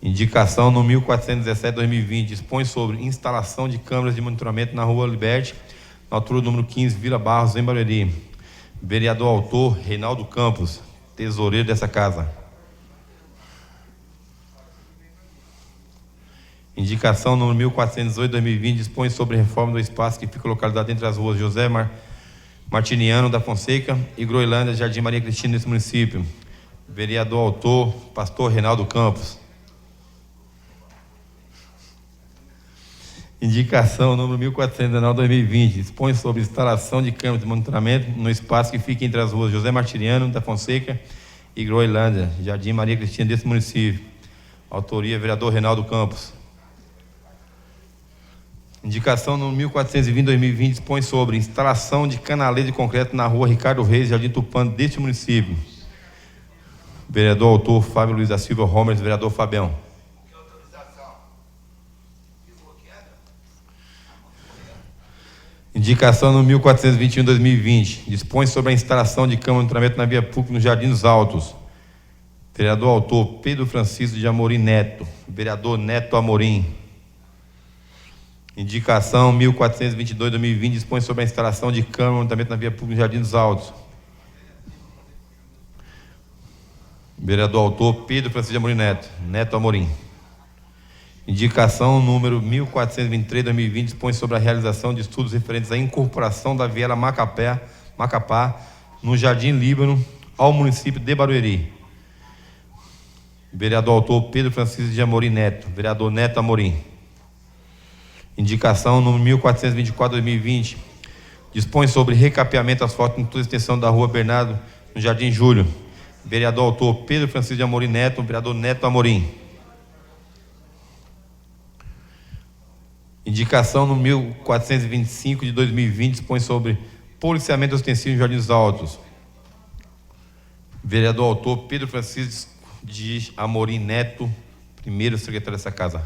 Indicação no 1417/2020 dispõe sobre instalação de câmeras de monitoramento na Rua Liberte, na altura do número 15, Vila Barros, em Barueri. Vereador autor Reinaldo Campos, tesoureiro dessa casa. Indicação número 1418/2020 dispõe sobre reforma do espaço que fica localizado entre as ruas José Martiniano da Fonseca e Groenlândia, Jardim Maria Cristina, nesse município. Vereador autor pastor Reinaldo Campos. Indicação número 1419/2020 dispõe sobre instalação de câmeras de monitoramento no espaço que fica entre as ruas José Martiniano da Fonseca e Groenlândia, Jardim Maria Cristina, desse município. Autoria vereador Reinaldo Campos. Indicação no 1420/2020 dispõe sobre instalação de canaleta de concreto na Rua Ricardo Reis, Jardim Tupã, deste município. Vereador autor Fábio Luiz da Silva Romers, vereador Fabião. Indicação no 1421/2020 dispõe sobre a instalação de câmara de monitoramento na via pública no Jardim dos Altos. Vereador autor Pedro Francisco de Amorim Neto. Vereador Neto Amorim. Indicação 1422/2020 dispõe sobre a instalação de câmera de monitoramento na via pública no Jardim dos Altos. Vereador autor Pedro Francisco de Amorim Neto. Neto Amorim. Indicação número 1423/2020 dispõe sobre a realização de estudos referentes à incorporação da viela Macapá no Jardim Líbano ao município de Barueri. Vereador autor Pedro Francisco de Amorim Neto. Vereador Neto Amorim. Indicação número 1424/2020 dispõe sobre recapeamento asfáltico em toda a extensão da rua Bernardo no Jardim Júlio. Vereador autor Pedro Francisco de Amorim Neto. Vereador Neto Amorim. Indicação no 1425/2020 dispõe sobre policiamento ostensivo em Jardim dos Altos. Vereador autor Pedro Francisco de Amorim Neto, primeiro secretário dessa casa.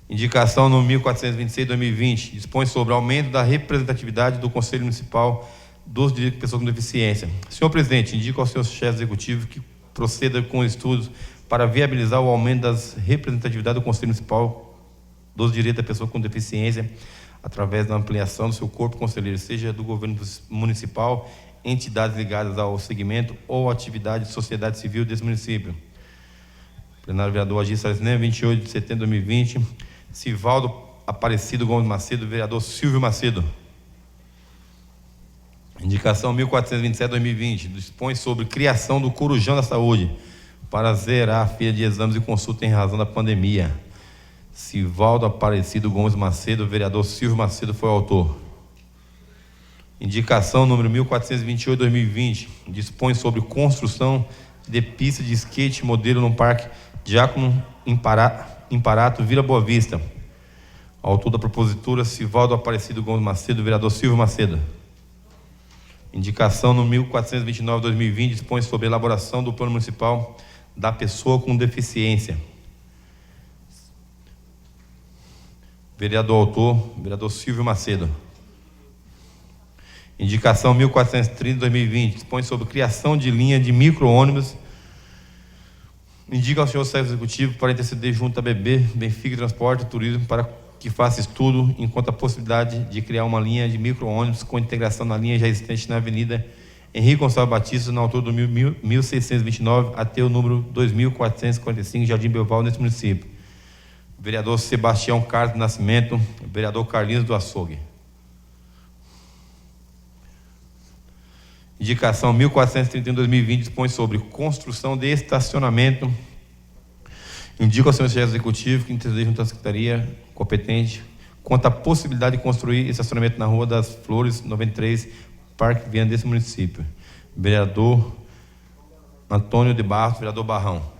Indicação no 1426/2020 dispõe sobre aumento da representatividade do Conselho Municipal dos Direitos de Pessoas com Deficiência. Senhor presidente, indico ao senhor chefe executivo que proceda com estudos para viabilizar o aumento das representatividades do Conselho Municipal dos Direitos da Pessoa com Deficiência, através da ampliação do seu corpo conselheiro, seja do governo municipal, entidades ligadas ao segmento ou atividade de sociedade civil desse município. Plenário vereador Agir Salles, 28 de setembro de 2020. Sivaldo Aparecido Gomes Macedo, vereador Silvio Macedo. Indicação 1427/2020 dispõe sobre criação do Corujão da Saúde para zerar a fila de exames e consulta em razão da pandemia. Sivaldo Aparecido Gomes Macedo, vereador Silvio Macedo foi o autor. Indicação número 1428/2020 dispõe sobre construção de pista de skate modelo no Parque Diácono Imparato, Vila Boa Vista. Autor da propositura Sivaldo Aparecido Gomes Macedo, vereador Silvio Macedo. Indicação no 1429/2020 dispõe sobre elaboração do plano municipal da pessoa com deficiência. Vereador autor, vereador Silvio Macedo. Indicação 1430/2020 dispõe sobre criação de linha de micro-ônibus. Indica ao senhor chefe executivo para interceder junto à BB, Benfica Transporte e Turismo, para que faça estudo enquanto a possibilidade de criar uma linha de micro-ônibus com integração na linha já existente na Avenida Henrique Gonçalves Batista, na altura do 1629 até o número 2445, Jardim Belval, nesse município. Vereador Sebastião Carlos do Nascimento. Vereador Carlinhos do Açougue. Indicação 1431/2020 dispõe sobre construção de estacionamento. Indica ao senhor chefe executivo que interceder junto à secretaria competente quanto à possibilidade de construir estacionamento na Rua das Flores, 93, Parque Viana desse município. Vereador Antônio de Barros, vereador Barrão.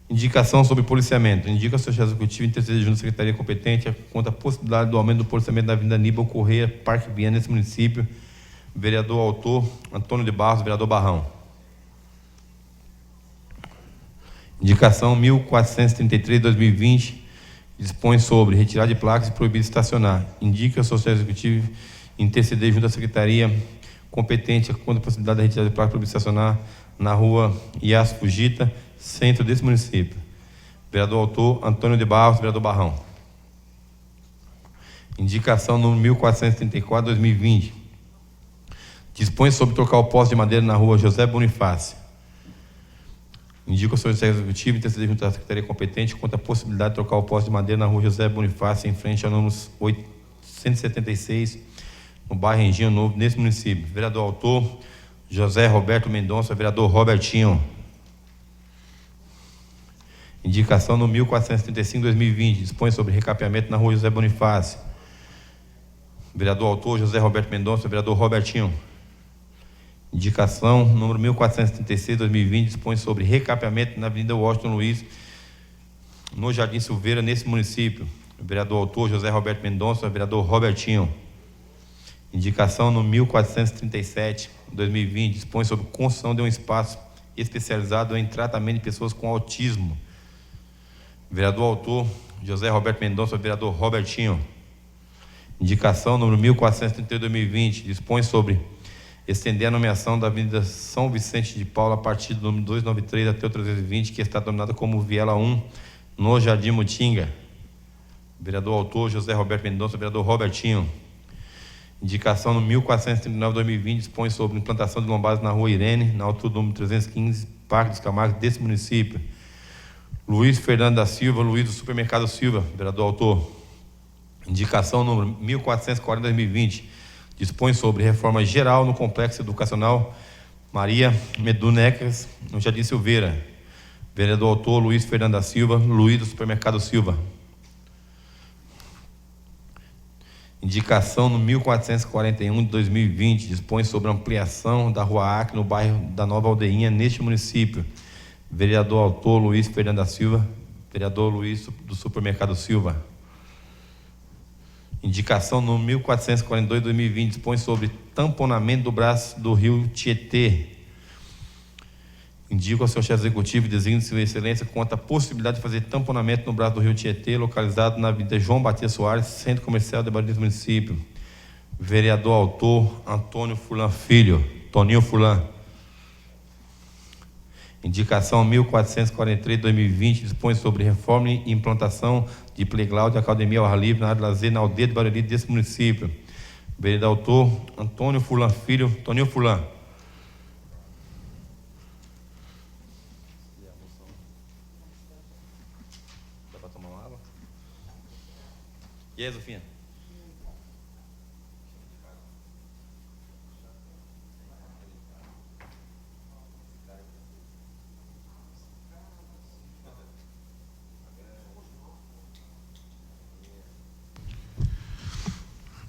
Indicação sobre policiamento. Indica ao senhor chefe executivo interceder junto à secretaria competente quanto à possibilidade do aumento do policiamento na Avenida Aníbal Correia, Parque Viana nesse município. Vereador autor Antônio de Barros, vereador Barrão. Indicação 1433/2020 dispõe sobre retirar de placas e proibir de estacionar. Indica ao chefe executivo interceder junto à secretaria competente quanto à possibilidade de retirar de placas e proibir de estacionar na Rua Iás Fugita, centro desse município. Vereador autor Antônio de Barros, vereador Barrão. Indicação número 1434/2020 dispõe sobre trocar o poste de madeira na Rua José Bonifácio. Indica o senhor chefe executivo interceder junto à secretaria competente quanto à possibilidade de trocar o poste de madeira na Rua José Bonifácio, em frente ao número 876, no bairro Engenho Novo, nesse município. Vereador autor José Roberto Mendonça, vereador Robertinho. Indicação no 1435/2020 dispõe sobre recapeamento na Rua José Bonifácio. Vereador autor José Roberto Mendonça, vereador Robertinho. Indicação número 1436/2020 dispõe sobre recapeamento na Avenida Washington Luiz, no Jardim Silveira, nesse município. Vereador autor José Roberto Mendonça, vereador Robertinho. Indicação no 1437/2020 dispõe sobre construção de um espaço especializado em tratamento de pessoas com autismo. Vereador autor José Roberto Mendonça, vereador Robertinho. Indicação número 1432/2020 dispõe sobre estender a nomeação da Avenida São Vicente de Paula a partir do número 293 até o 320, que está denominada como Viela 1, no Jardim Mutinga. Vereador autor José Roberto Mendonça, vereador Robertinho. Indicação no 1439/2020 dispõe sobre implantação de lombadas na Rua Irene, na altura do número 315, Parque dos Camargos, desse município. Luiz Fernando da Silva, Luiz do Supermercado Silva, vereador autor. Indicação número 1440/2020 dispõe sobre reforma geral no Complexo Educacional Maria Medunecas, no Jardim Silveira. Vereador autor Luiz Fernando da Silva, Luiz do Supermercado Silva. Indicação no 1441/2020 dispõe sobre ampliação da Rua Acre no bairro da Nova Aldeinha, neste município. Vereador autor Luiz Fernando da Silva, vereador Luiz do Supermercado Silva. Indicação no 1442/2020 dispõe sobre tamponamento do braço do rio Tietê. Indico ao senhor chefe executivo e designo de sua excelência quanto à possibilidade de fazer tamponamento no braço do rio Tietê, localizado na Avenida João Batista Soares, Centro Comercial de Barueri do município. Vereador autor Antônio Furlan Filho, Toninho Furlan. Indicação 1443/2020 dispõe sobre reforma e implantação de playground de academia ao ar livre na área de lazer na aldeia de Barueri desse município. Vereador autor Antônio Furlan Filho, Toninho Furlan. Dá para tomar uma água? E aí, Zofia?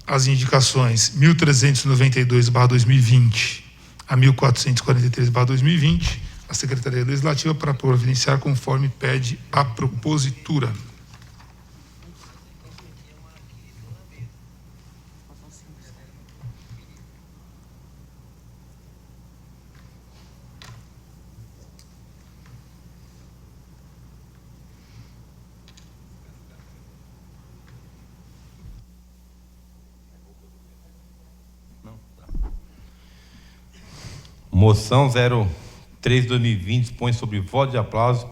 As indicações 1392/2020 a 1443/2020, a Secretaria Legislativa para providenciar conforme pede a propositura. Moção 03/2020 dispõe sobre voto de aplauso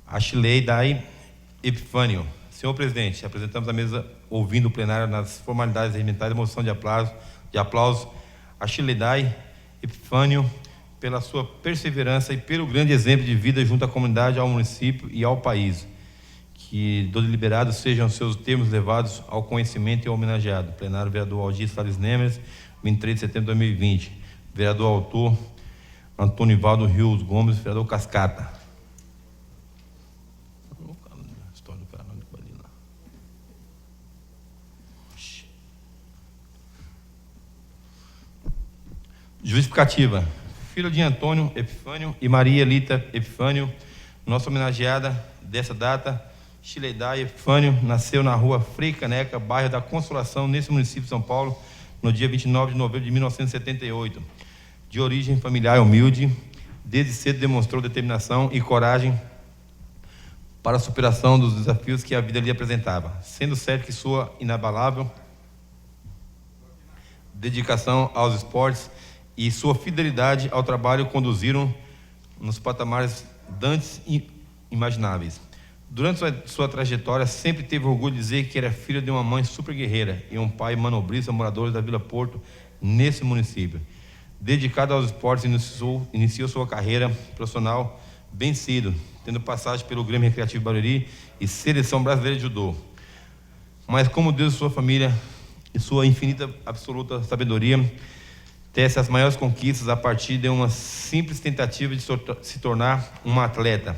a Chileidai Epifânio. Senhor presidente, apresentamos a mesa ouvindo o plenário nas formalidades regimentares a moção de aplauso a Chileidai Epifânio pela sua perseverança e pelo grande exemplo de vida junto à comunidade, ao município e ao país. Que do deliberado sejam seus termos levados ao conhecimento e homenageado. Plenário, vereador Aldir Salles Nemes, 23 de setembro de 2020. Vereador autor Antônio Ivaldo Rios Gomes, vereador Cascata. Justificativa. Filho de Antônio Epifânio e Maria Elita Epifânio, nossa homenageada dessa data, Chileidai Epifânio, nasceu na rua Frei Caneca, bairro da Consolação, nesse município de São Paulo, no dia 29 de novembro de 1978. De origem familiar humilde, desde cedo demonstrou determinação e coragem para a superação dos desafios que a vida lhe apresentava, sendo certo que sua inabalável dedicação aos esportes e sua fidelidade ao trabalho conduziram nos patamares dantes e imagináveis. Durante sua trajetória, sempre teve orgulho de dizer que era filho de uma mãe super guerreira e um pai manobrista, moradores da Vila Porto, nesse município. Dedicado aos esportes, iniciou sua carreira profissional bem cedo, tendo passagem pelo Grêmio Recreativo Barueri e Seleção Brasileira de Judô. Mas como Deus e sua família e sua infinita absoluta sabedoria tece as maiores conquistas a partir de uma simples tentativa de se tornar uma atleta.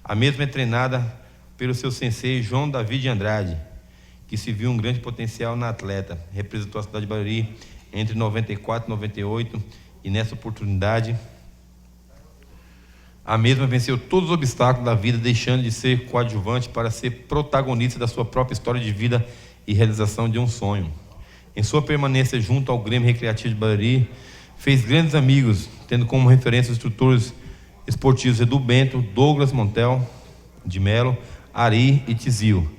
A mesma é treinada pelo seu sensei João Davi de Andrade, que se viu um grande potencial na atleta. Representou a cidade de Barueri entre 94 e 98 e nessa oportunidade a mesma venceu todos os obstáculos da vida, deixando de ser coadjuvante para ser protagonista da sua própria história de vida e realização de um sonho. Em sua permanência junto ao Grêmio Recreativo de Barueri, fez grandes amigos, tendo como referência os instrutores esportivos Edu Bento, Douglas Montel de Melo, Ari e Tizil.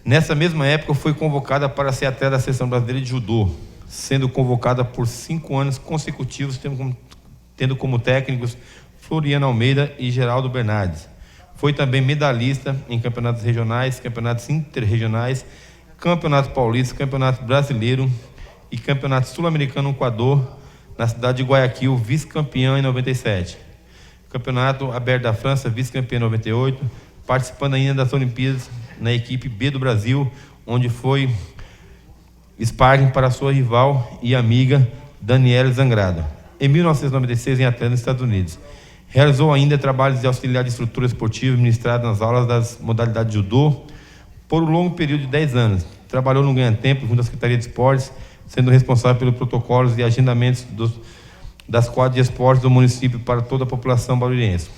Nessa mesma época foi convocada para ser atleta da Seleção Brasileira de Judô, sendo convocada por 5 anos consecutivos, tendo como técnicos Floriano Almeida e Geraldo Bernardes. Foi também medalhista em campeonatos regionais, campeonatos interregionais, campeonato paulista, campeonato brasileiro e campeonato sul-americano no Equador, na cidade de Guayaquil, vice-campeão em 97. Campeonato Aberto da França, vice-campeão em 98, participando ainda das Olimpíadas na equipe B do Brasil, onde foi sparring para sua rival e amiga Daniela Zangrado. Em 1996, em Atlanta, nos Estados Unidos. Realizou ainda trabalhos de auxiliar de estrutura esportiva ministrado nas aulas das modalidades de judô por um longo período de 10 anos. Trabalhou no ganha-tempo junto à Secretaria de Esportes, sendo responsável pelos protocolos e agendamentos das quadras de esportes do município para toda a população barueriense.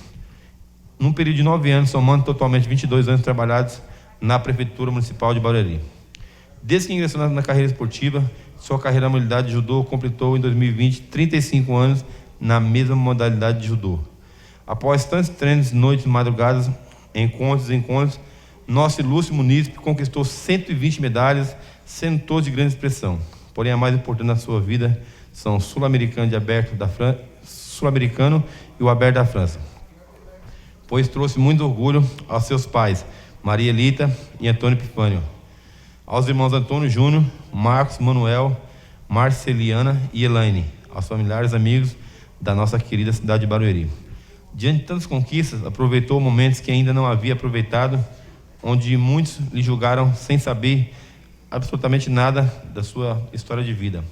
Num período de 9 anos, somando totalmente 22 anos trabalhados na Prefeitura Municipal de Barueri. Desde que ingressou na carreira esportiva, sua carreira na modalidade de judô completou em 2020 35 anos na mesma modalidade de judô. Após tantos treinos, noites, madrugadas, encontros, nosso ilustre munícipe conquistou 120 medalhas, sendo todos de grande expressão. Porém, a mais importante na sua vida são o Sul-Americano Sul-Americano e o Aberto da França, pois trouxe muito orgulho aos seus pais, Maria Elita e Antônio Epifânio, aos irmãos Antônio Júnior, Marcos, Manuel, Marceliana e Elaine, aos familiares amigos da nossa querida cidade de Barueri. Diante de tantas conquistas, aproveitou momentos que ainda não havia aproveitado, onde muitos lhe julgaram sem saber absolutamente nada da sua história de vida,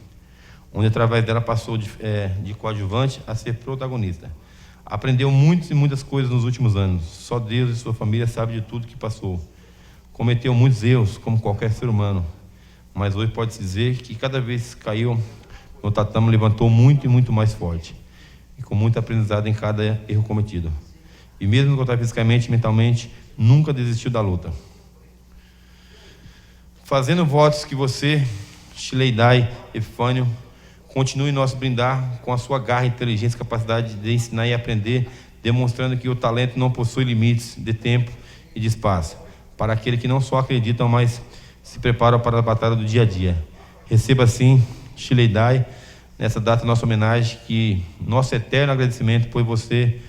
onde através dela passou de coadjuvante a ser protagonista. Aprendeu muitas coisas nos últimos anos. Só Deus e sua família sabem de tudo que passou. Cometeu muitos erros, como qualquer ser humano, mas hoje pode-se dizer que cada vez que caiu no tatame, levantou muito e muito mais forte, e com muito aprendizado em cada erro cometido. E mesmo contra fisicamente e mentalmente, nunca desistiu da luta. Fazendo votos que você, Shileidai Epifânio, continue nos brindar com a sua garra, inteligência e capacidade de ensinar e aprender, demonstrando que o talento não possui limites de tempo e de espaço, para aqueles que não só acreditam, mas se preparam para a batalha do dia a dia. Receba assim, Shileidai, nessa data, nossa homenagem, que nosso eterno agradecimento, pois você,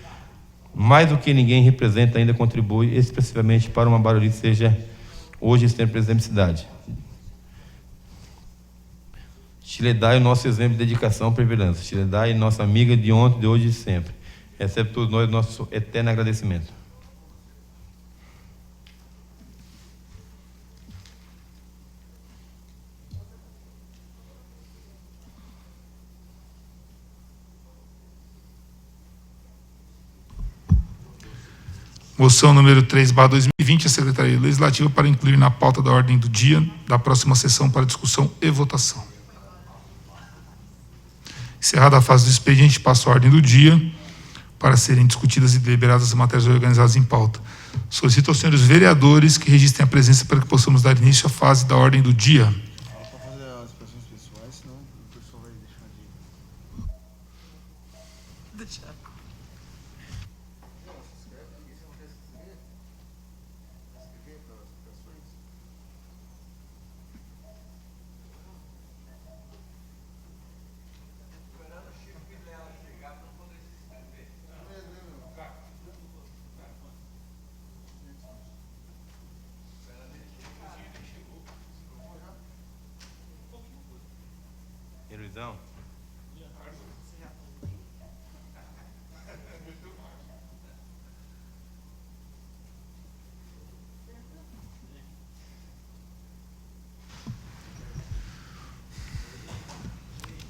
mais do que ninguém, representa e ainda contribui expressivamente para uma Barueri que seja hoje sempre presente na cidade. Shileidai, o nosso exemplo de dedicação e perseverança. Shileidai, nossa amiga de ontem, de hoje e de sempre. Recebe todos nós nosso eterno agradecimento. Moção número 3/2020, a Secretaria Legislativa para incluir na pauta da ordem do dia da próxima sessão para discussão e votação. Encerrada a fase do expediente, passo a ordem do dia para serem discutidas e deliberadas as matérias organizadas em pauta. Solicito aos senhores vereadores que registrem a presença para que possamos dar início à fase da ordem do dia. Luizão.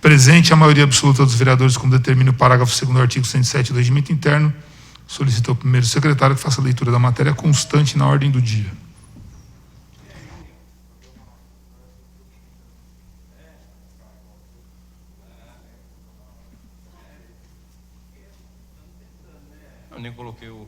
Presente a maioria absoluta dos vereadores, como determina o parágrafo 2º do artigo 107 do Regimento Interno, solicito ao primeiro secretário que faça a leitura da matéria constante na ordem do dia. Eu nem coloquei o...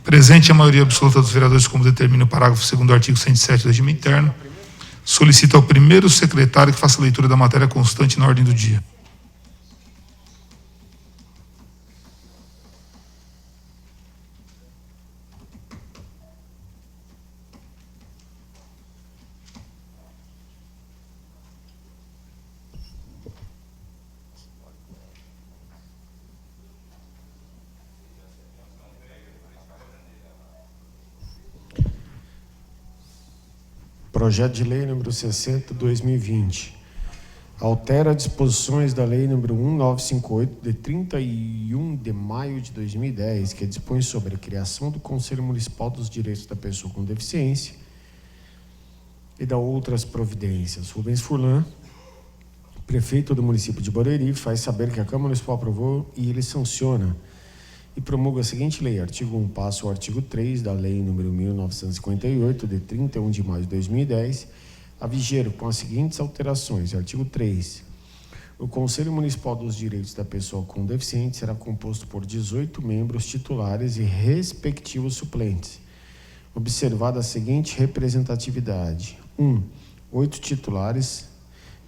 Presente a maioria absoluta dos vereadores, como determina o parágrafo 2º do artigo 107 do regimento interno, solicito ao primeiro secretário que faça a leitura da matéria constante na ordem do dia. Projeto de Lei número 60/2020. Altera disposições da Lei número 1958, de 31 de maio de 2010, que dispõe sobre a criação do Conselho Municipal dos Direitos da Pessoa com Deficiência e da outras providências. Rubens Furlan, prefeito do município de Barueri, faz saber que a Câmara Municipal aprovou e ele sanciona e promulga a seguinte lei. Artigo 1 passa ao artigo 3 da Lei número 1958, de 31 de maio de 2010, a viger com as seguintes alterações. Artigo 3. O Conselho Municipal dos Direitos da Pessoa com Deficiência será composto por 18 membros titulares e respectivos suplentes, observada a seguinte representatividade. 8 titulares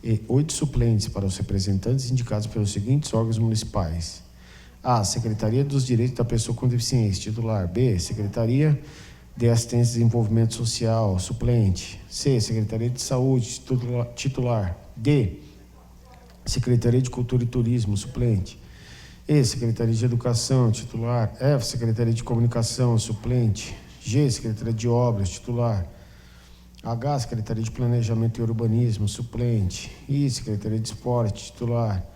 e 8 suplentes para os representantes indicados pelos seguintes órgãos municipais. A. Secretaria dos Direitos da Pessoa com Deficiência, titular. B. Secretaria de Assistência e Desenvolvimento Social, suplente. C. Secretaria de Saúde, titular. D. Secretaria de Cultura e Turismo, suplente. E. Secretaria de Educação, titular. F. Secretaria de Comunicação, suplente. G. Secretaria de Obras, titular. H. Secretaria de Planejamento e Urbanismo, suplente. I. Secretaria de Esporte, titular.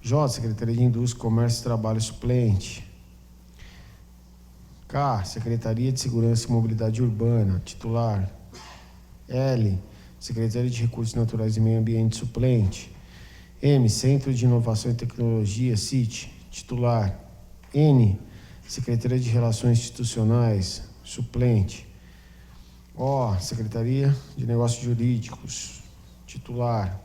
J. Secretaria de Indústria, Comércio e Trabalho, suplente. K. Secretaria de Segurança e Mobilidade Urbana, titular. L. Secretaria de Recursos Naturais e Meio Ambiente, suplente. M. Centro de Inovação e Tecnologia, CIT, titular. N. Secretaria de Relações Institucionais, suplente. O. Secretaria de Negócios Jurídicos, titular.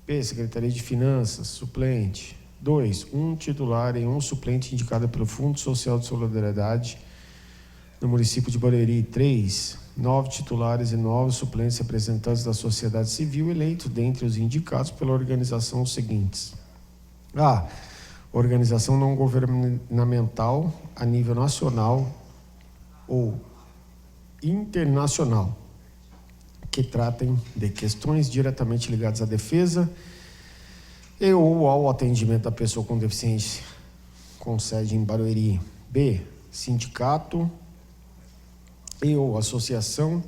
P. Secretaria de Finanças, suplente. 2. Um titular e um suplente indicado pelo Fundo Social de Solidariedade no município de Barueri. 3. 9 titulares e 9 suplentes representantes da sociedade civil eleitos dentre os indicados pela organização os seguintes. A. Organização não governamental a nível nacional ou internacional, que tratem de questões diretamente ligadas à defesa e ou ao atendimento da pessoa com deficiência, com sede em Barueri. B. Sindicato e ou associação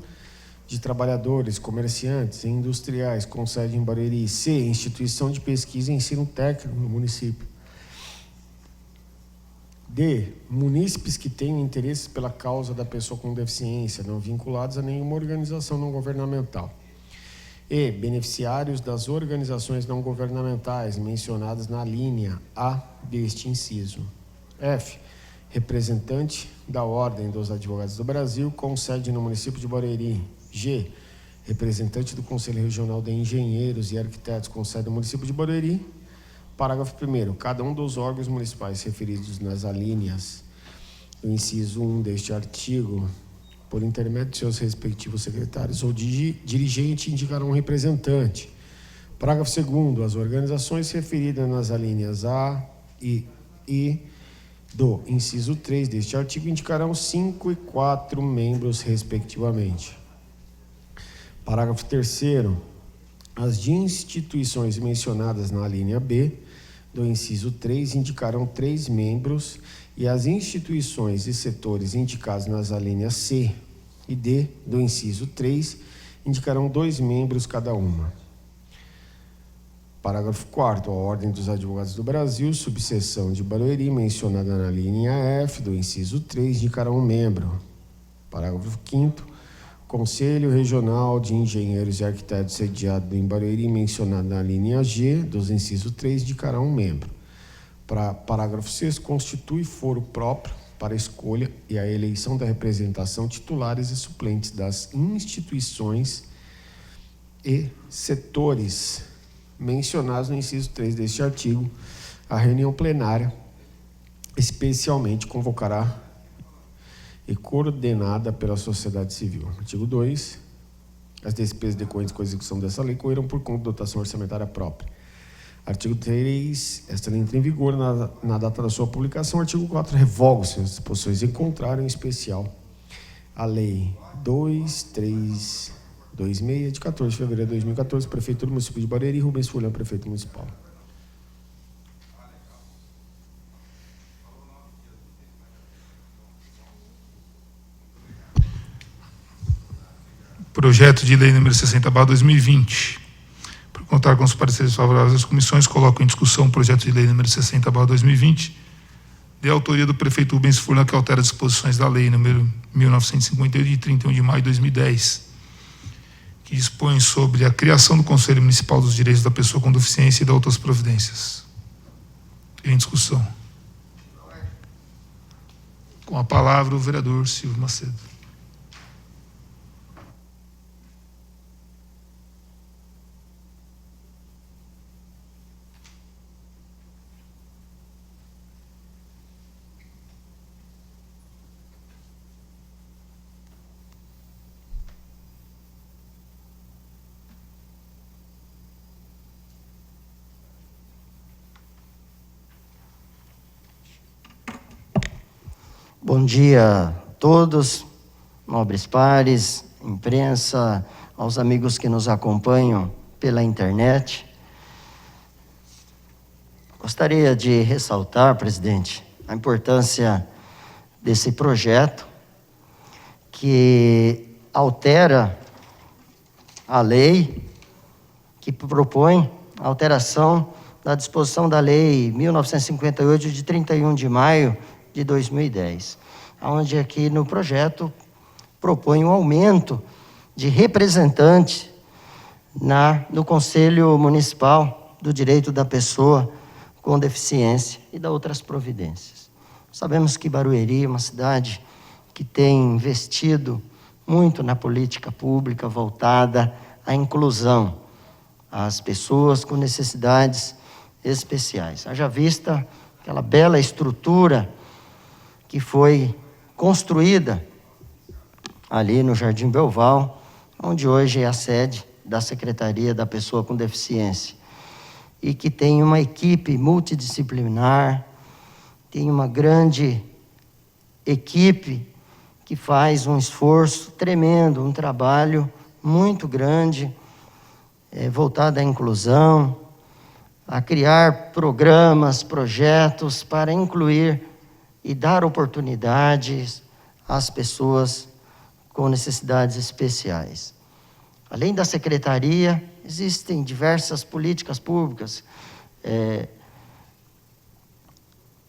de trabalhadores, comerciantes e industriais, com sede em Barueri. C. Instituição de pesquisa e ensino técnico no município. D. Munícipes que tenham interesses pela causa da pessoa com deficiência, não vinculados a nenhuma organização não governamental. E. Beneficiários das organizações não governamentais mencionadas na linha A deste inciso. F. Representante da Ordem dos Advogados do Brasil, com sede no município de Barueri. G. Representante do Conselho Regional de Engenheiros e Arquitetos, com sede no município de Barueri. Parágrafo 1º. Cada um dos órgãos municipais referidos nas alíneas do inciso 1 deste artigo, por intermédio de seus respectivos secretários ou dirigente, indicarão um representante. Parágrafo 2º. As organizações referidas nas alíneas A e I do inciso 3 deste artigo indicarão 5 e 4 membros, respectivamente. Parágrafo 3º. As instituições mencionadas na linha B do inciso 3 indicarão 3 membros e as instituições e setores indicados nas alíneas C e D do inciso 3 indicarão 2 membros cada uma. Parágrafo 4º. A Ordem dos Advogados do Brasil, subseção de Barueri, mencionada na linha F do inciso 3, indicará um membro. Parágrafo 5º. Conselho Regional de Engenheiros e Arquitetos, sediado em Barueri, mencionado na linha G dos incisos 3, indicará um membro. Parágrafo 6º. Constitui foro próprio para a escolha e a eleição da representação titulares e suplentes das instituições e setores mencionados no inciso 3 deste artigo. A reunião plenária especialmente convocará e coordenada pela sociedade civil. Artigo 2. As despesas decorrentes com a execução dessa lei correram por conta de dotação orçamentária própria. Artigo 3. Esta lei entra em vigor na data da sua publicação. Artigo 4. Revogam-se as disposições em contrário, em especial a Lei 2326, de 14 de fevereiro de 2014, Prefeitura do município de Barueri, Rubens Furlan, Prefeito Municipal. Projeto de lei número 60/2020. Por contar com os pareceres favoráveis das comissões, coloco em discussão o projeto de lei número 60/2020, de autoria do prefeito Rubens Furlan, que altera disposições da lei número 1958, de 31 de maio de 2010, que dispõe sobre a criação do Conselho Municipal dos Direitos da Pessoa com Deficiência e de outras providências. Em discussão. Com a palavra o vereador Silvio Macedo. Bom dia a todos, nobres pares, imprensa, aos amigos que nos acompanham pela internet. Gostaria de ressaltar, presidente, a importância desse projeto que altera a lei, que propõe a alteração da disposição da lei 1958, de 31 de maio de 2010, onde aqui no projeto propõe um aumento de representante no Conselho Municipal do Direito da Pessoa com Deficiência e das outras providências. Sabemos que Barueri é uma cidade que tem investido muito na política pública voltada à inclusão às pessoas com necessidades especiais. Haja vista aquela bela estrutura que foi construída ali no Jardim Belval, onde hoje é a sede da Secretaria da Pessoa com Deficiência, e que tem uma equipe multidisciplinar, tem uma grande equipe que faz um esforço tremendo, um trabalho muito grande, voltado à inclusão, a criar programas, projetos para incluir e dar oportunidades às pessoas com necessidades especiais. Além da secretaria, existem diversas políticas públicas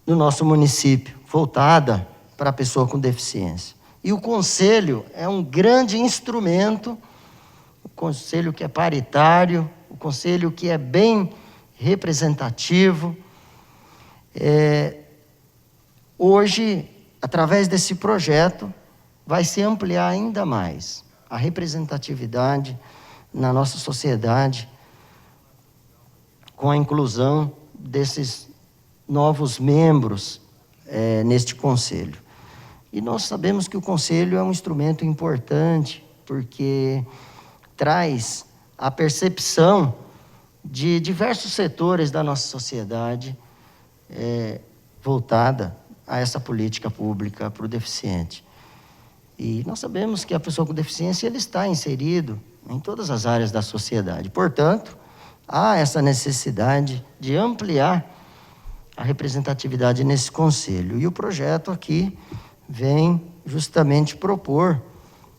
no nosso município, voltada para a pessoa com deficiência. E o conselho é um grande instrumento, o conselho que é paritário, o conselho que é bem representativo. Hoje, através desse projeto, vai se ampliar ainda mais a representatividade na nossa sociedade com a inclusão desses novos membros neste conselho. E nós sabemos que o conselho é um instrumento importante, porque traz a percepção de diversos setores da nossa sociedade voltada a essa política pública para o deficiente. E nós sabemos que a pessoa com deficiência ele está inserido em todas as áreas da sociedade. Portanto, há essa necessidade de ampliar a representatividade nesse conselho. E o projeto aqui vem justamente propor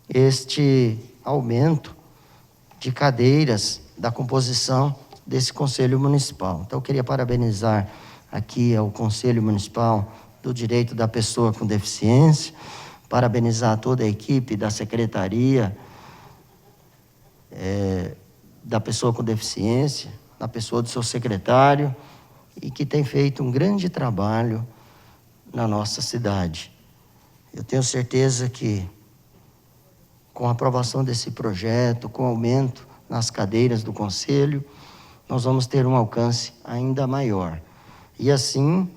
este aumento de cadeiras da composição desse Conselho Municipal. Então, eu queria parabenizar aqui ao Conselho Municipal do Direito da Pessoa com Deficiência, parabenizar toda a equipe da Secretaria da Pessoa com Deficiência, na pessoa do seu secretário, e que tem feito um grande trabalho na nossa cidade. Eu tenho certeza que, com a aprovação desse projeto, com o aumento nas cadeiras do Conselho, nós vamos ter um alcance ainda maior. E assim,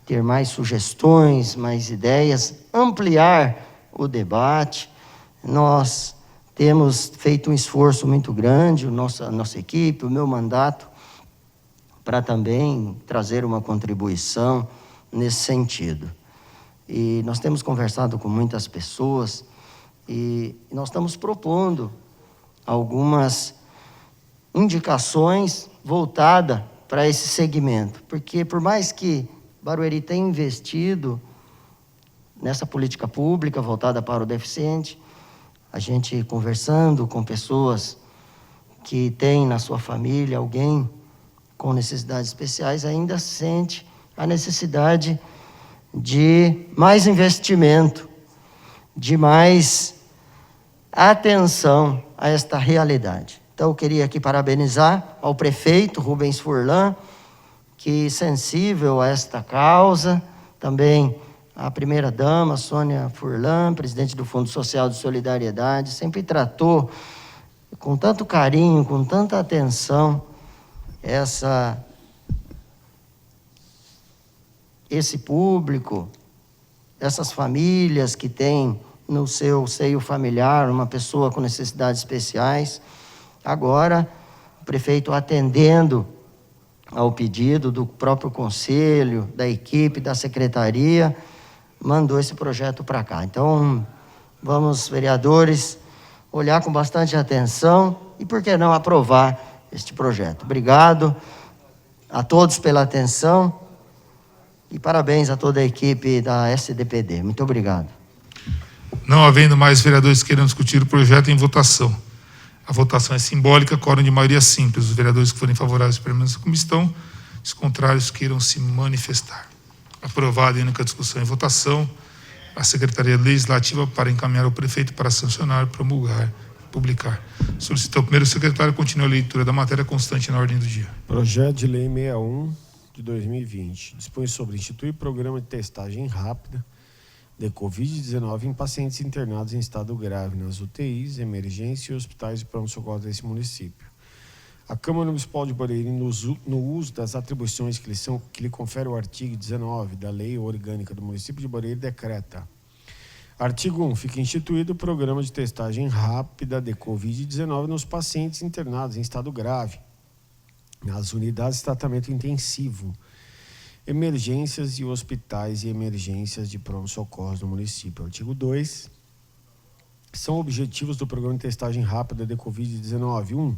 ter mais sugestões, mais ideias, ampliar o debate. Nós temos feito um esforço muito grande, a nossa equipe, o meu mandato, para também trazer uma contribuição nesse sentido. E nós temos conversado com muitas pessoas e nós estamos propondo algumas indicações voltadas para esse segmento, porque por mais que Barueri tenha investido nessa política pública voltada para o deficiente, a gente conversando com pessoas que têm na sua família alguém com necessidades especiais, ainda sente a necessidade de mais investimento, de mais atenção a esta realidade. Então, eu queria aqui parabenizar ao prefeito Rubens Furlan, que sensível a esta causa, também a primeira-dama, Sônia Furlan, presidente do Fundo Social de Solidariedade, sempre tratou com tanto carinho, com tanta atenção, esse público, essas famílias que têm no seu seio familiar uma pessoa com necessidades especiais. Agora, o prefeito, atendendo ao pedido do próprio conselho, da equipe, da secretaria, mandou esse projeto para cá. Então, vamos, vereadores, olhar com bastante atenção e, por que não, aprovar este projeto. Obrigado a todos pela atenção e parabéns a toda a equipe da SDPD. Muito obrigado. Não havendo mais vereadores querendo discutir o projeto, em votação. A votação é simbólica, quórum de maioria simples. Os vereadores que forem favoráveis permaneçam como estão, os contrários queiram se manifestar. Aprovada em única discussão e votação, a Secretaria Legislativa para encaminhar ao prefeito para sancionar, promulgar, publicar. Solicito ao primeiro secretário continue a leitura da matéria constante na ordem do dia. Projeto de Lei 61 de 2020 dispõe sobre instituir programa de testagem rápida de Covid-19 em pacientes internados em estado grave nas UTIs, emergência e hospitais de pronto-socorro desse município. A Câmara Municipal de Barueri, no uso das atribuições que lhe confere o artigo 19 da Lei Orgânica do Município de Barueri, decreta. Artigo 1. Fica instituído o programa de testagem rápida de Covid-19 nos pacientes internados em estado grave, nas unidades de tratamento intensivo, emergências e hospitais e emergências de pronto-socorro no município. Artigo 2. São objetivos do programa de testagem rápida de Covid-19. 1.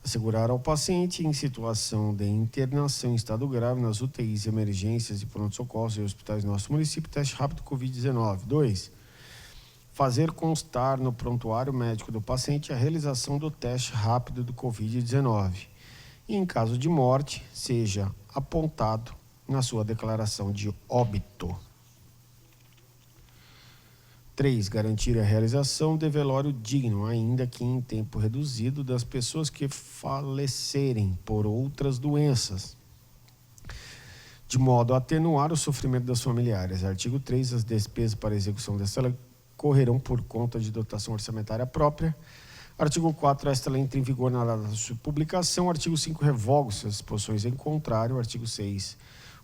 Assegurar ao paciente em situação de internação em estado grave nas UTIs, emergências e pronto-socorro e hospitais do nosso município, teste rápido Covid-19. 2. Fazer constar no prontuário médico do paciente a realização do teste rápido do Covid-19. E, em caso de morte, seja apontado na sua declaração de óbito. 3. Garantir a realização de velório digno, ainda que em tempo reduzido, das pessoas que falecerem por outras doenças, de modo a atenuar o sofrimento das familiares. Artigo 3. As despesas para a execução desta lei correrão por conta de dotação orçamentária própria. Artigo 4. Esta lei entra em vigor na data da sua publicação. Artigo 5. Revoga-se as disposições em contrário. Artigo 6.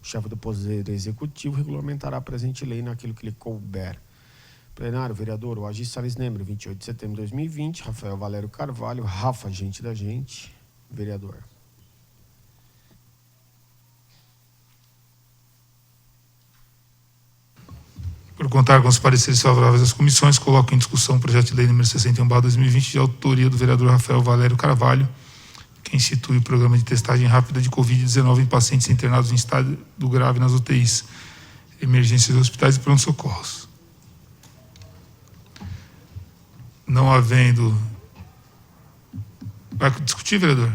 O chefe do Poder Executivo regulamentará a presente lei naquilo que lhe couber. Plenário, vereador, o Agir Salles Nemer, 28 de setembro de 2020, Rafael Valério Carvalho, Rafa, gente da gente, vereador. Por contar com os pareceres favoráveis das comissões, coloco em discussão o projeto de lei número 61/2020, de autoria do vereador Rafael Valério Carvalho, que institui o programa de testagem rápida de Covid-19 em pacientes internados em estado grave nas UTIs, emergências de hospitais e pronto-socorros. Não havendo... Vai discutir, vereador?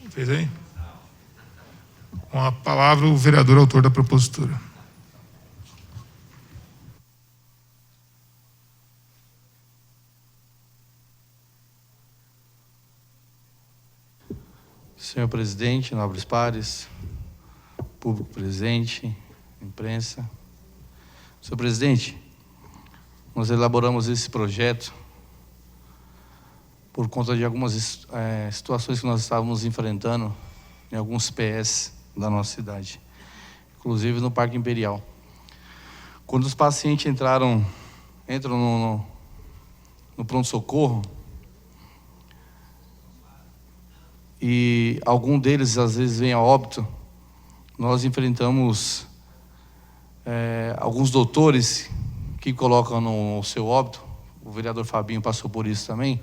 Fez aí? Com a palavra, o vereador autor da propositura. Senhor presidente, nobres pares, público presente, imprensa. Senhor presidente, nós elaboramos esse projeto por conta de algumas situações que nós estávamos enfrentando em alguns PS da nossa cidade, inclusive no Parque Imperial. Quando os pacientes entraram entram no pronto-socorro e algum deles às vezes vem a óbito, nós enfrentamos alguns doutores que colocam no seu óbito, o vereador Fabinho passou por isso também,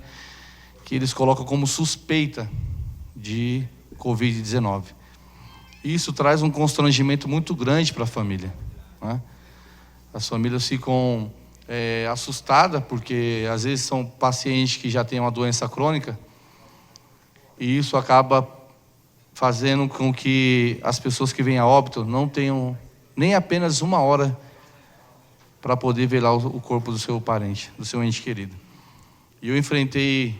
que eles colocam como suspeita de Covid-19. Isso traz um constrangimento muito grande para a família, né? As famílias ficam assustadas, porque às vezes são pacientes que já têm uma doença crônica, e isso acaba fazendo com que as pessoas que vêm a óbito não tenham nem apenas 1 hora para poder velar o corpo do seu parente, do seu ente querido. E eu enfrentei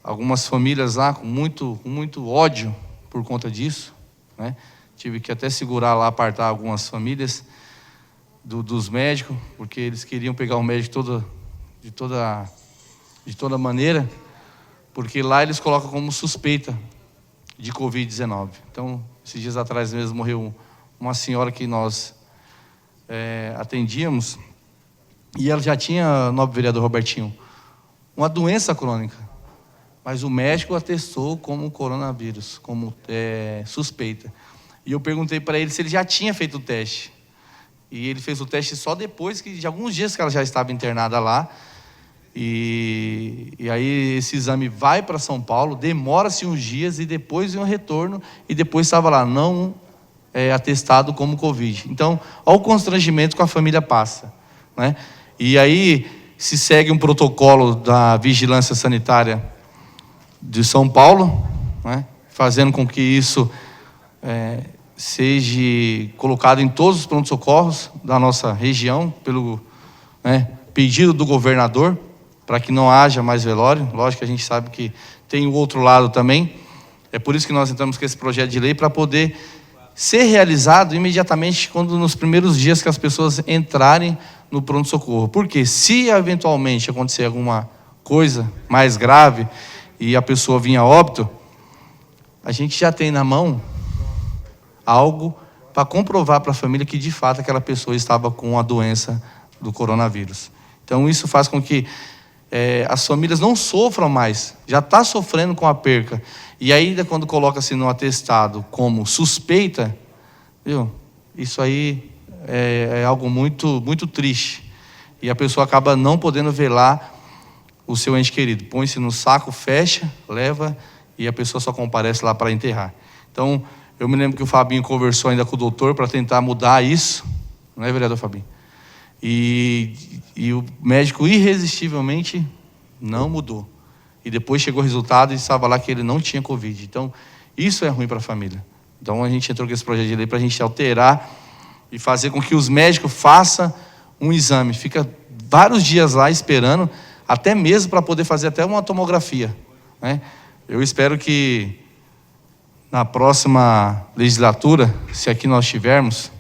algumas famílias lá com muito ódio por conta disso, né? Tive que até segurar lá, apartar algumas famílias dos médicos, porque eles queriam pegar o médico de toda maneira, porque lá eles colocam como suspeita de Covid-19. Então, esses dias atrás mesmo morreu uma senhora que nós atendíamos, e ela já tinha, nobre vereador Robertinho, uma doença crônica, mas o médico atestou como coronavírus, como suspeita. E eu perguntei para ele se ele já tinha feito o teste. E ele fez o teste só depois de alguns dias que ela já estava internada lá. E aí esse exame vai para São Paulo, demora-se uns dias e depois vem um retorno, e depois estava lá, não atestado como Covid. Então, olha o constrangimento que a família passa, né? E aí se segue um protocolo da Vigilância Sanitária de São Paulo, né, fazendo com que isso seja colocado em todos os pronto-socorros da nossa região, pelo pedido do governador, para que não haja mais velório. Lógico que a gente sabe que tem o outro lado também. É por isso que nós entramos com esse projeto de lei, para poder ser realizado imediatamente nos primeiros dias que as pessoas entrarem no pronto-socorro. Porque se eventualmente acontecer alguma coisa mais grave e a pessoa vir a óbito, a gente já tem na mão algo para comprovar para a família que de fato aquela pessoa estava com a doença do coronavírus. Então isso faz com que as famílias não sofram mais, já está sofrendo com a perca, e ainda quando coloca-se no atestado como suspeita, viu? Isso aí é algo muito triste, e a pessoa acaba não podendo velar o seu ente querido. Põe-se no saco, fecha, leva, e a pessoa só comparece lá para enterrar. Então, eu me lembro que o Fabinho conversou ainda com o doutor para tentar mudar isso, não é, vereador Fabinho? E o médico irresistivelmente não mudou. E depois chegou o resultado e estava lá que ele não tinha Covid. Então, isso é ruim para a família. Então, a gente entrou com esse projeto de lei para a gente alterar e fazer com que os médicos façam um exame. Fica vários dias lá esperando, até mesmo para poder fazer até uma tomografia, né? Eu espero que na próxima legislatura, se aqui nós estivermos,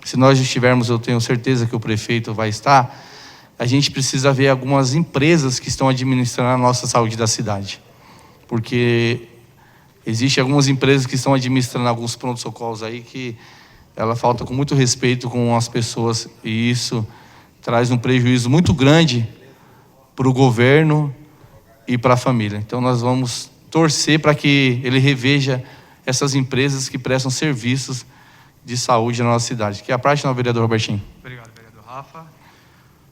se nós estivermos, eu tenho certeza que o prefeito vai estar, a gente precisa ver algumas empresas que estão administrando a nossa saúde da cidade. Porque existem algumas empresas que estão administrando alguns pronto-socorros aí que ela falta com muito respeito com as pessoas, e isso traz um prejuízo muito grande para o governo e para a família. Então nós vamos torcer para que ele reveja essas empresas que prestam serviços de saúde na nossa cidade. Que é a parte, não, vereador Robertinho. Obrigado, vereador Rafa.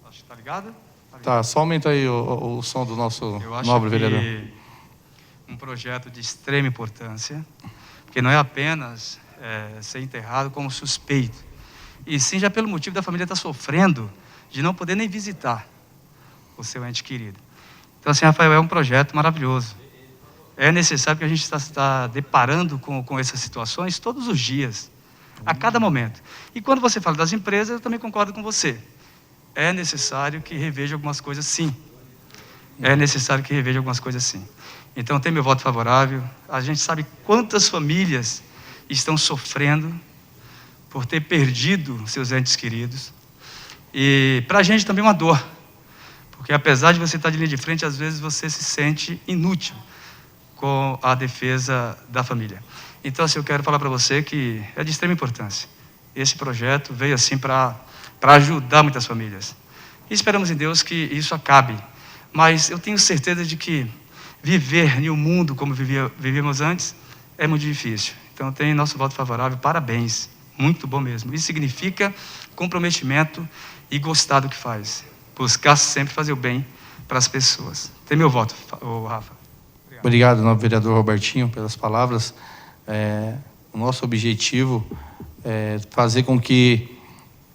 Acho que está ligado? Tá, só aumenta aí o som do nosso nobre vereador. Um projeto de extrema importância, porque não é apenas ser enterrado como suspeito, e sim já pelo motivo da família estar sofrendo de não poder nem visitar o seu ente querido. Então, assim, Rafael, é um projeto maravilhoso. É necessário que a gente está deparando com essas situações todos os dias, a cada momento. E quando você fala das empresas, eu também concordo com você. É necessário que reveja algumas coisas, sim. É necessário que reveja algumas coisas, sim. Então, tem meu voto favorável. A gente sabe quantas famílias estão sofrendo por ter perdido seus entes queridos. E para a gente também é uma dor. Porque apesar de você estar de linha de frente, às vezes você se sente inútil com a defesa da família. Então, assim, eu quero falar para você que é de extrema importância. Esse projeto veio assim para para ajudar muitas famílias. E esperamos em Deus que isso acabe. Mas eu tenho certeza de que viver em um mundo como vivíamos antes é muito difícil. Então tem nosso voto favorável, parabéns, muito bom mesmo. Isso significa comprometimento e gostar do que faz. Buscar sempre fazer o bem para as pessoas. Tem meu voto, Rafa. Obrigado, novo vereador Robertinho, pelas palavras. O nosso objetivo é fazer com que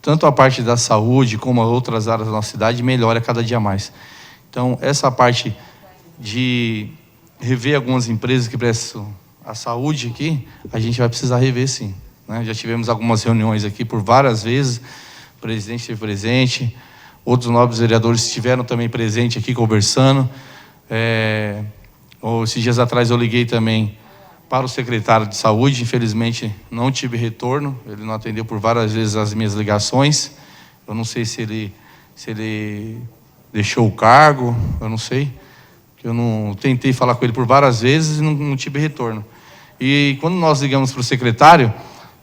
tanto a parte da saúde como as outras áreas da nossa cidade melhore a cada dia mais. Então, essa parte de rever algumas empresas que prestam a saúde aqui, a gente vai precisar rever sim, né? Já tivemos algumas reuniões aqui por várias vezes, o presidente esteve presente, outros nobres vereadores estiveram também presentes aqui conversando. Esses dias atrás eu liguei também para o secretário de saúde, infelizmente não tive retorno, ele não atendeu por várias vezes as minhas ligações. Eu não sei se ele deixou o cargo, eu não sei. Eu não tentei falar com ele por várias vezes e não tive retorno. E quando nós ligamos para o secretário,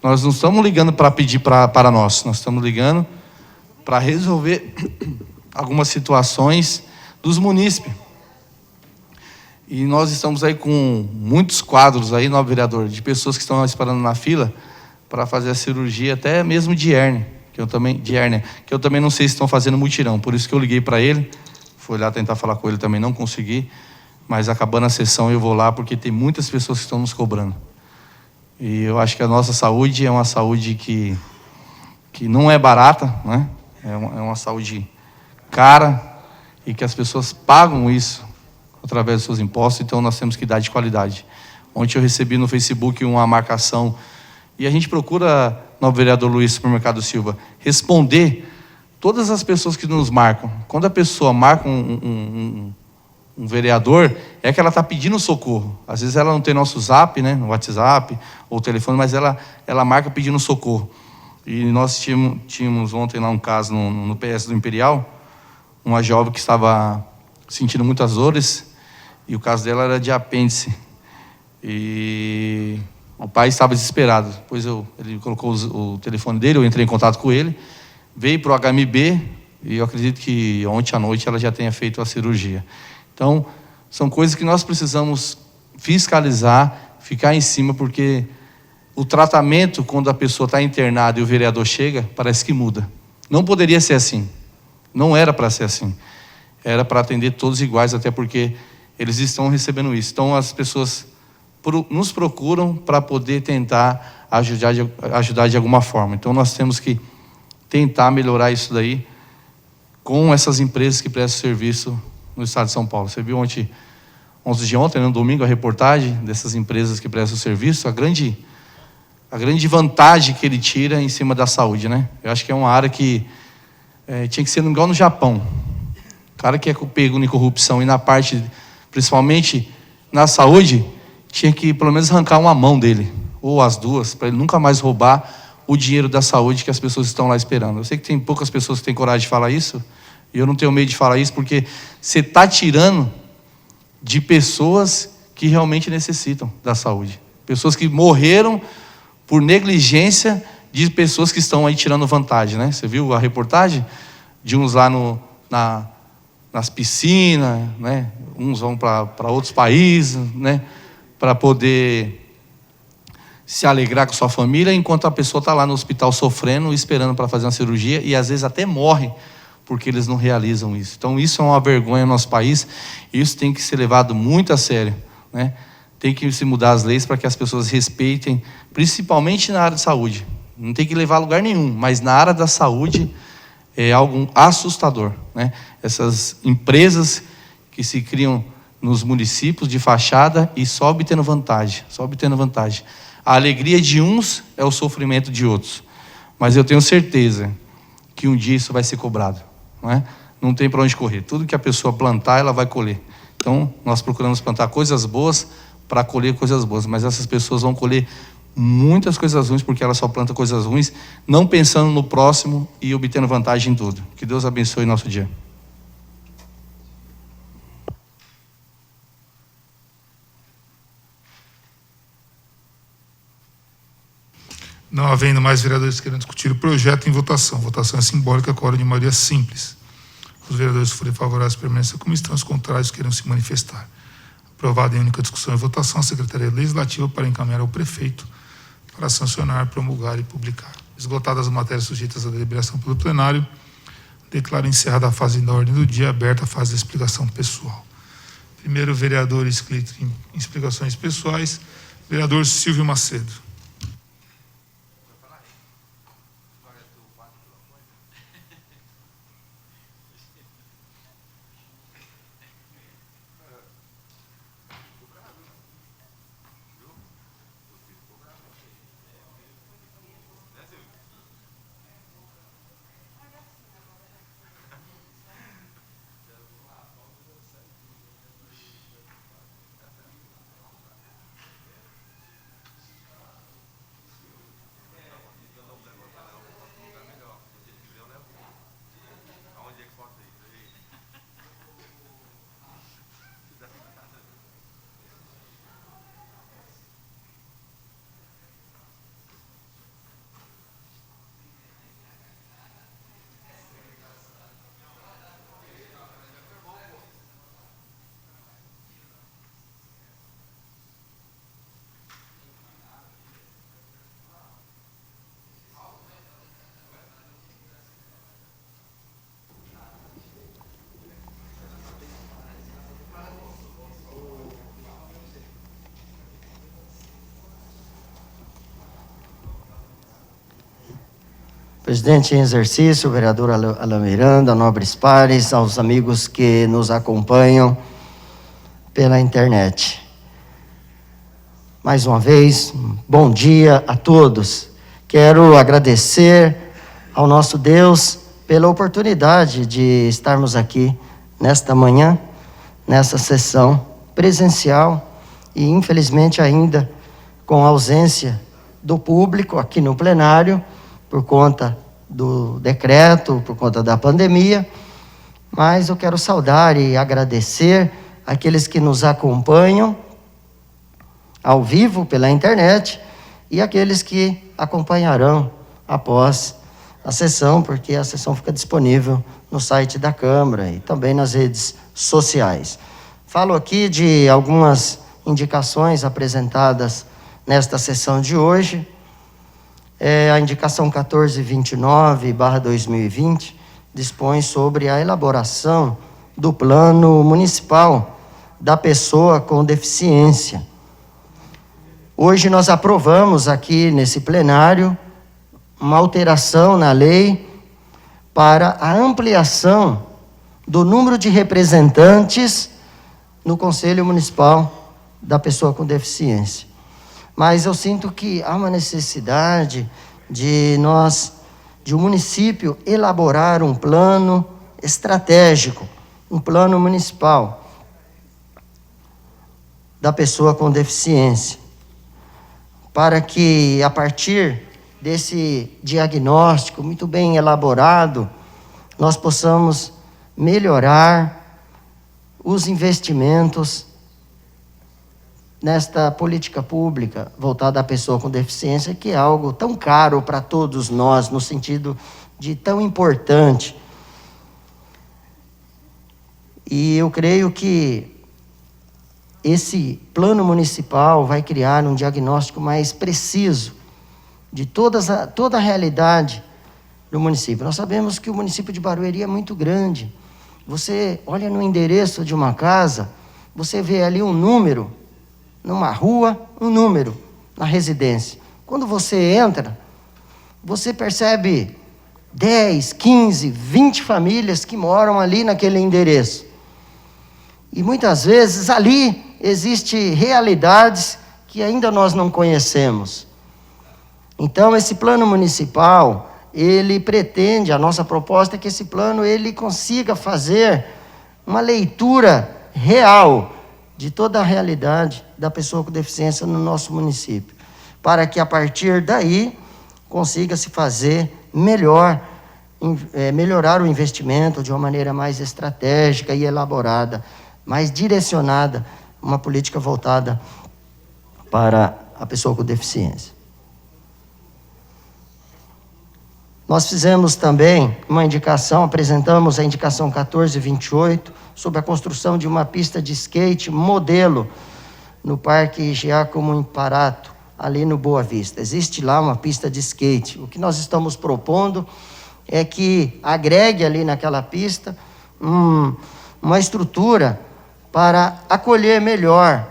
nós não estamos ligando para pedir para nós estamos ligando para resolver algumas situações dos munícipes. E nós estamos aí com muitos quadros aí, novo vereador, de pessoas que estão esperando na fila para fazer a cirurgia, até mesmo de hérnia, que eu também não sei se estão fazendo mutirão. Por isso que eu liguei para ele, fui lá tentar falar com ele, também não consegui, mas acabando a sessão eu vou lá, porque tem muitas pessoas que estão nos cobrando. E eu acho que a nossa saúde é uma saúde que não é barata, né? É uma saúde cara e que as pessoas pagam isso através dos seus impostos, então nós temos que dar de qualidade. Ontem eu recebi no Facebook uma marcação, e a gente procura, novo vereador Luiz Supermercado Silva, responder todas as pessoas que nos marcam. Quando a pessoa marca um vereador, é que ela está pedindo socorro. Às vezes ela não tem nosso zap, né, no WhatsApp ou telefone, mas ela marca pedindo socorro. E nós tínhamos ontem lá um caso no PS do Imperial, uma jovem que estava sentindo muitas dores, e o caso dela era de apêndice. E o pai estava desesperado. Depois ele colocou o telefone dele, eu entrei em contato com ele, veio para o HMB, e eu acredito que ontem à noite ela já tenha feito a cirurgia. Então, são coisas que nós precisamos fiscalizar, ficar em cima, porque o tratamento, quando a pessoa está internada e o vereador chega, parece que muda. Não poderia ser assim. Não era para ser assim. Era para atender todos iguais, até porque eles estão recebendo isso. Então, as pessoas nos procuram para poder tentar ajudar de alguma forma. Então, nós temos que tentar melhorar isso daí com essas empresas que prestam serviço no estado de São Paulo. Você viu ontem de ontem, no domingo, a reportagem dessas empresas que prestam serviço, a grande vantagem que ele tira em cima da saúde, né? Eu acho que é uma área que tinha que ser igual no Japão. O cara que é pego em corrupção e na parte, principalmente na saúde, tinha que pelo menos arrancar uma mão dele, ou as duas, para ele nunca mais roubar o dinheiro da saúde que as pessoas estão lá esperando. Eu sei que tem poucas pessoas que têm coragem de falar isso, e eu não tenho medo de falar isso, porque você está tirando de pessoas que realmente necessitam da saúde. Pessoas que morreram por negligência de pessoas que estão aí tirando vantagem, né? Você viu a reportagem de uns lá nas piscinas, né? Uns vão para outros países, né? Para poder se alegrar com sua família, enquanto a pessoa está lá no hospital sofrendo, esperando para fazer uma cirurgia, e às vezes até morre porque eles não realizam isso. Então isso é uma vergonha no nosso país, e isso tem que ser levado muito a sério, né? Tem que se mudar as leis para que as pessoas respeitem, principalmente na área de saúde. Não tem que levar a lugar nenhum, mas na área da saúde é algo assustador, né? Essas empresas que se criam nos municípios de fachada e só obtendo vantagem, A alegria de uns é o sofrimento de outros. Mas eu tenho certeza que um dia isso vai ser cobrado, não é? Não tem para onde correr. Tudo que a pessoa plantar, ela vai colher. Então, nós procuramos plantar coisas boas para colher coisas boas, mas essas pessoas vão colher muitas coisas ruins, porque elas só plantam coisas ruins, não pensando no próximo e obtendo vantagem em tudo. Que Deus abençoe nosso dia. Não havendo mais vereadores querendo discutir o projeto, em votação. Votação é simbólica, quórum de maioria simples. Os vereadores forem favoráveis à permanência como estão, os contrários queiram se manifestar. Aprovado em única discussão e votação, a Secretaria Legislativa para encaminhar ao prefeito para sancionar, promulgar e publicar. Esgotadas as matérias sujeitas à deliberação pelo plenário, declaro encerrada a fase da ordem do dia, aberta a fase da explicação pessoal. Primeiro, vereador inscrito em explicações pessoais, vereador Silvio Macedo. Presidente em exercício, vereador Alain Miranda, nobres pares, aos amigos que nos acompanham pela internet. Mais uma vez, bom dia a todos. Quero agradecer ao nosso Deus pela oportunidade de estarmos aqui nesta manhã, nessa sessão presencial e, infelizmente, ainda com a ausência do público aqui no plenário, por conta do decreto, por conta da pandemia, mas eu quero saudar e agradecer aqueles que nos acompanham ao vivo pela internet e aqueles que acompanharão após a sessão, porque a sessão fica disponível no site da Câmara e também nas redes sociais. Falo aqui de algumas indicações apresentadas nesta sessão de hoje. A indicação 1429/2020 dispõe sobre a elaboração do plano municipal da pessoa com deficiência. Hoje nós aprovamos aqui nesse plenário uma alteração na lei para a ampliação do número de representantes no Conselho Municipal da Pessoa com Deficiência. Mas eu sinto que há uma necessidade de o município elaborar um plano estratégico, um plano municipal da pessoa com deficiência, para que, a partir desse diagnóstico muito bem elaborado, nós possamos melhorar os investimentos nesta política pública voltada à pessoa com deficiência, que é algo tão caro para todos nós, no sentido de tão importante. E eu creio que esse plano municipal vai criar um diagnóstico mais preciso de toda a realidade do município. Nós sabemos que o município de Barueri é muito grande. Você olha no endereço de uma casa, você vê ali um número, numa rua, um número na residência. Quando você entra, você percebe 10, 15, 20 famílias que moram ali naquele endereço. E muitas vezes ali existem realidades que ainda nós não conhecemos. Então, esse plano municipal, ele pretende, a nossa proposta é que esse plano ele consiga fazer uma leitura real de toda a realidade da pessoa com deficiência no nosso município, para que a partir daí consiga se fazer melhorar o investimento de uma maneira mais estratégica e elaborada, mais direcionada, uma política voltada para a pessoa com deficiência. Nós fizemos também uma indicação, apresentamos a indicação 1428, sobre a construção de uma pista de skate modelo no Parque Giacomo Imparato, ali no Boa Vista. Existe lá uma pista de skate. O que nós estamos propondo é que agregue ali naquela pista uma estrutura para acolher melhor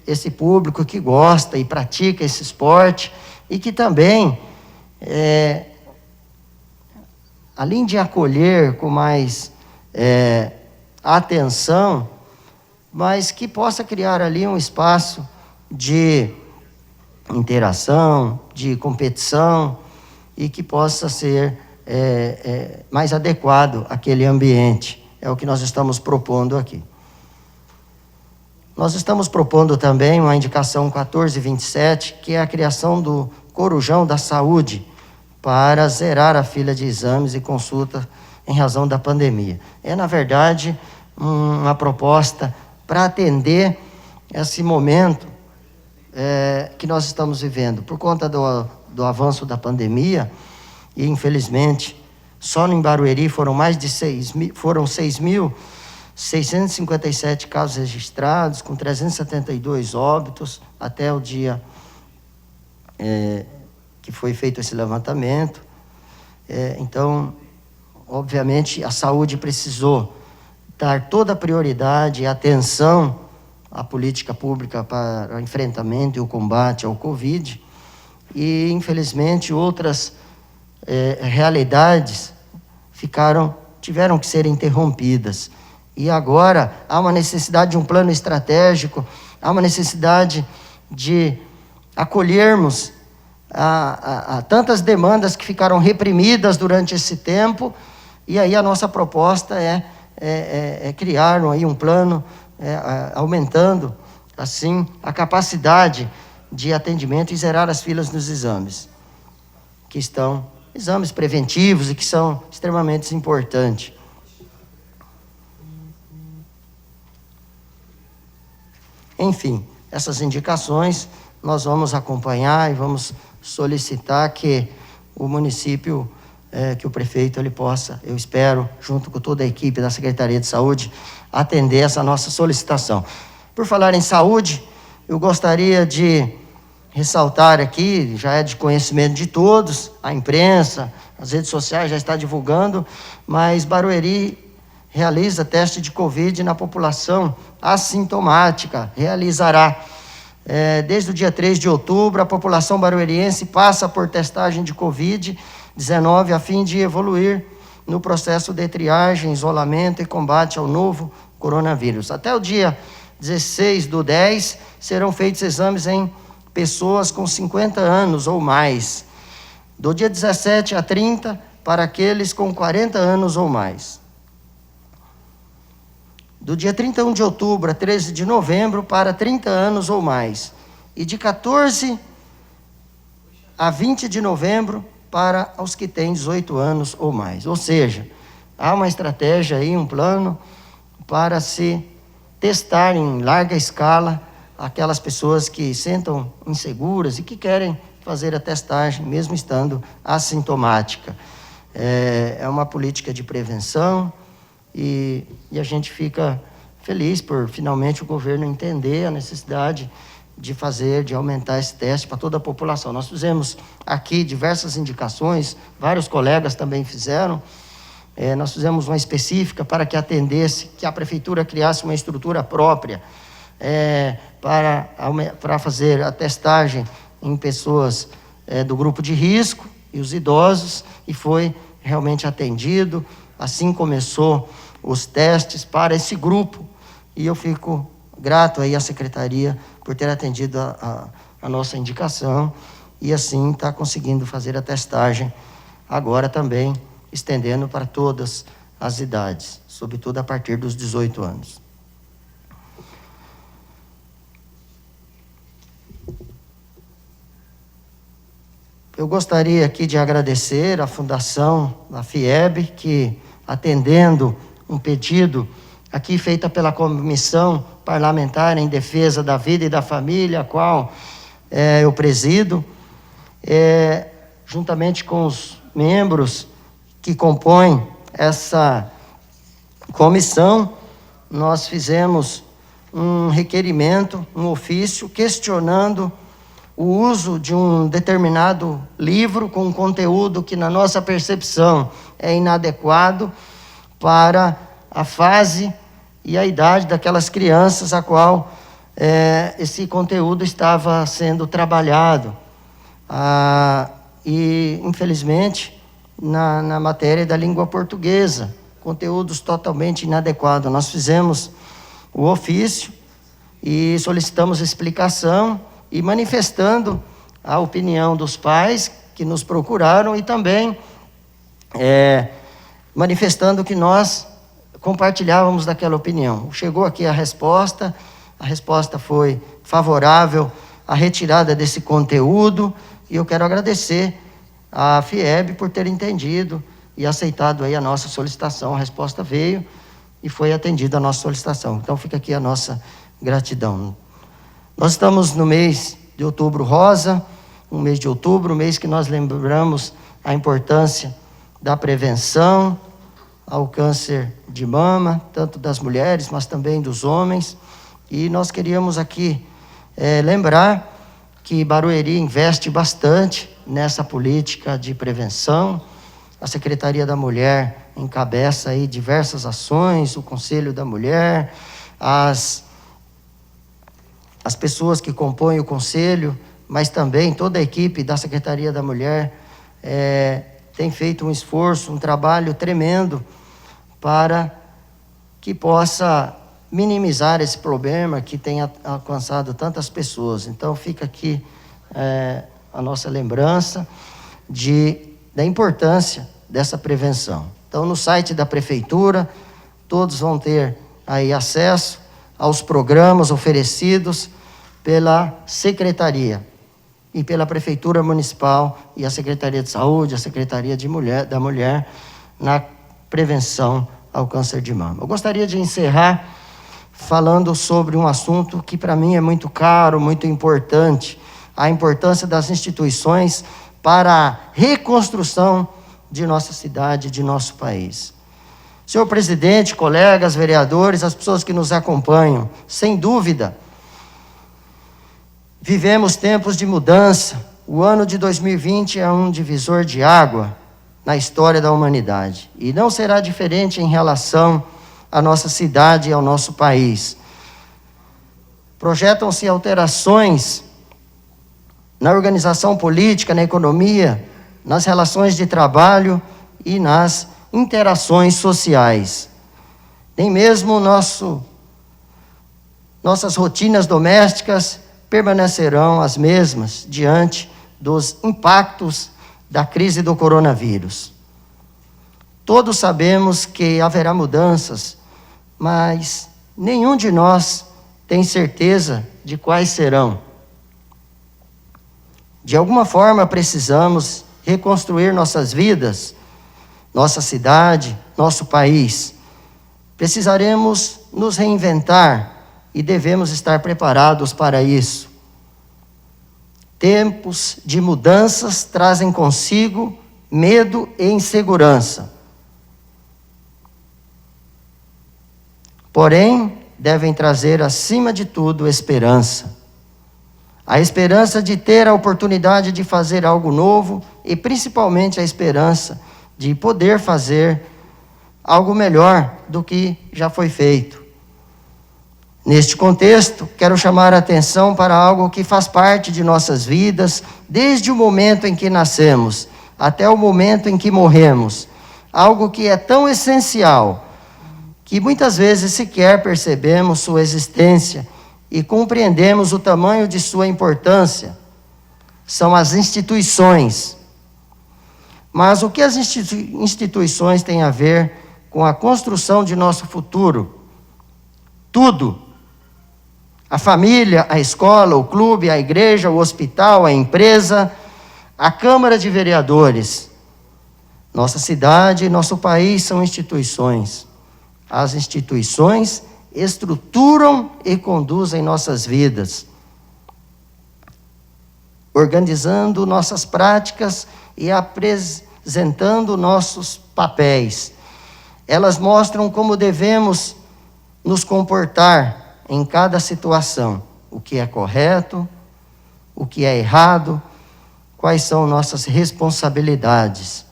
esse público que gosta e pratica esse esporte e que também, além de acolher com mais atenção, mas que possa criar ali um espaço de interação, de competição e que possa ser mais adequado àquele ambiente. É o que nós estamos propondo aqui. Nós estamos propondo também uma indicação 1427, que é a criação do Corujão da Saúde, para zerar a fila de exames e consulta em razão da pandemia. É, na verdade, uma proposta para atender esse momento que nós estamos vivendo. Por conta do avanço da pandemia, e infelizmente, só no Barueri foram mais de 6.657 casos registrados, com 372 óbitos, até o dia que foi feito esse levantamento. Então, obviamente, a saúde precisou dar toda a prioridade e atenção à política pública para o enfrentamento e o combate ao Covid, e, infelizmente, outras realidades tiveram que ser interrompidas. E agora há uma necessidade de um plano estratégico, há uma necessidade de acolhermos a tantas demandas que ficaram reprimidas durante esse tempo, e aí a nossa proposta é criar aí um plano, aumentando assim a capacidade de atendimento e zerar as filas nos exames, que estão exames preventivos e que são extremamente importantes. Enfim, essas indicações nós vamos acompanhar e vamos solicitar que o município, que o prefeito ele possa, eu espero, junto com toda a equipe da Secretaria de Saúde, atender essa nossa solicitação. Por falar em saúde, eu gostaria de ressaltar aqui, já é de conhecimento de todos, a imprensa, as redes sociais já está divulgando, mas Barueri realiza teste de Covid na população assintomática, realizará. Desde o dia 3 de outubro, a população barueriense passa por testagem de Covid-19 a fim de evoluir no processo de triagem, isolamento e combate ao novo coronavírus. Até o dia 16/10, serão feitos exames em pessoas com 50 anos ou mais. Do dia 17 a 30, para aqueles com 40 anos ou mais. Do dia 31 de outubro a 13 de novembro, para 30 anos ou mais. E de 14 a 20 de novembro, para os que têm 18 anos ou mais. Ou seja, há uma estratégia aí, um plano, para se testar em larga escala aquelas pessoas que sentam inseguras e que querem fazer a testagem, mesmo estando assintomática. É uma política de prevenção e a gente fica feliz por, finalmente, o governo entender a necessidade de aumentar esse teste para toda a população. Nós fizemos aqui diversas indicações, vários colegas também fizeram. Nós fizemos uma específica para que atendesse, que a prefeitura criasse uma estrutura própria para fazer a testagem em pessoas do grupo de risco e os idosos, e foi realmente atendido. Assim começou os testes para esse grupo, e eu fico grato aí à Secretaria por ter atendido a nossa indicação, e assim está conseguindo fazer a testagem agora também, estendendo para todas as idades, sobretudo a partir dos 18 anos. Eu gostaria aqui de agradecer à Fundação, a FIEB, que, atendendo um pedido aqui feita pela Comissão Parlamentar em Defesa da Vida e da Família, a qual eu presido, juntamente com os membros que compõem essa comissão, nós fizemos um requerimento, um ofício, questionando o uso de um determinado livro com um conteúdo que, na nossa percepção, é inadequado para a fase e a idade daquelas crianças a qual esse conteúdo estava sendo trabalhado. E, infelizmente, na matéria da língua portuguesa, conteúdos totalmente inadequados. Nós fizemos o ofício e solicitamos explicação e manifestando a opinião dos pais que nos procuraram e também manifestando que nós compartilhávamos daquela opinião. Chegou aqui a resposta foi favorável à retirada desse conteúdo e eu quero agradecer à FIEB por ter entendido e aceitado aí a nossa solicitação. A resposta veio e foi atendida a nossa solicitação. Então fica aqui a nossa gratidão. Nós estamos no mês de Outubro Rosa, um mês de outubro, um mês que nós lembramos a importância da prevenção ao câncer de mama, tanto das mulheres, mas também dos homens. E nós queríamos aqui lembrar que Barueri investe bastante nessa política de prevenção. A Secretaria da Mulher encabeça aí diversas ações, o Conselho da Mulher, as pessoas que compõem o Conselho, mas também toda a equipe da Secretaria da Mulher tem feito um esforço, um trabalho tremendo para que possa minimizar esse problema que tem alcançado tantas pessoas. Então fica aqui a nossa lembrança da importância dessa prevenção. Então no site da Prefeitura, todos vão ter aí acesso aos programas oferecidos pela Secretaria e pela Prefeitura Municipal e a Secretaria de Saúde, a Secretaria da Mulher, na prevenção ao câncer de mama. Eu gostaria de encerrar falando sobre um assunto que para mim é muito caro, muito importante, a importância das instituições para a reconstrução de nossa cidade, de nosso país. Senhor presidente, colegas, vereadores, as pessoas que nos acompanham, sem dúvida, vivemos tempos de mudança. O ano de 2020 é um divisor de água na história da humanidade. E não será diferente em relação à nossa cidade e ao nosso país. Projetam-se alterações na organização política, na economia, nas relações de trabalho e nas interações sociais. Nem mesmo nossas rotinas domésticas permanecerão as mesmas diante dos impactos da crise do coronavírus. Todos sabemos que haverá mudanças, mas nenhum de nós tem certeza de quais serão. De alguma forma precisamos reconstruir nossas vidas, nossa cidade, nosso país. Precisaremos nos reinventar e devemos estar preparados para isso. Tempos de mudanças trazem consigo medo e insegurança. Porém, devem trazer, acima de tudo, esperança. A esperança de ter a oportunidade de fazer algo novo e, principalmente, a esperança de poder fazer algo melhor do que já foi feito. Neste contexto, quero chamar a atenção para algo que faz parte de nossas vidas, desde o momento em que nascemos até o momento em que morremos. Algo que é tão essencial, que muitas vezes sequer percebemos sua existência e compreendemos o tamanho de sua importância. São as instituições. Mas o que as instituições têm a ver com a construção de nosso futuro? Tudo. A família, a escola, o clube, a igreja, o hospital, a empresa, a Câmara de Vereadores. Nossa cidade e nosso país são instituições. As instituições estruturam e conduzem nossas vidas, organizando nossas práticas e representando nossos papéis. Elas mostram como devemos nos comportar em cada situação, o que é correto, o que é errado, quais são nossas responsabilidades,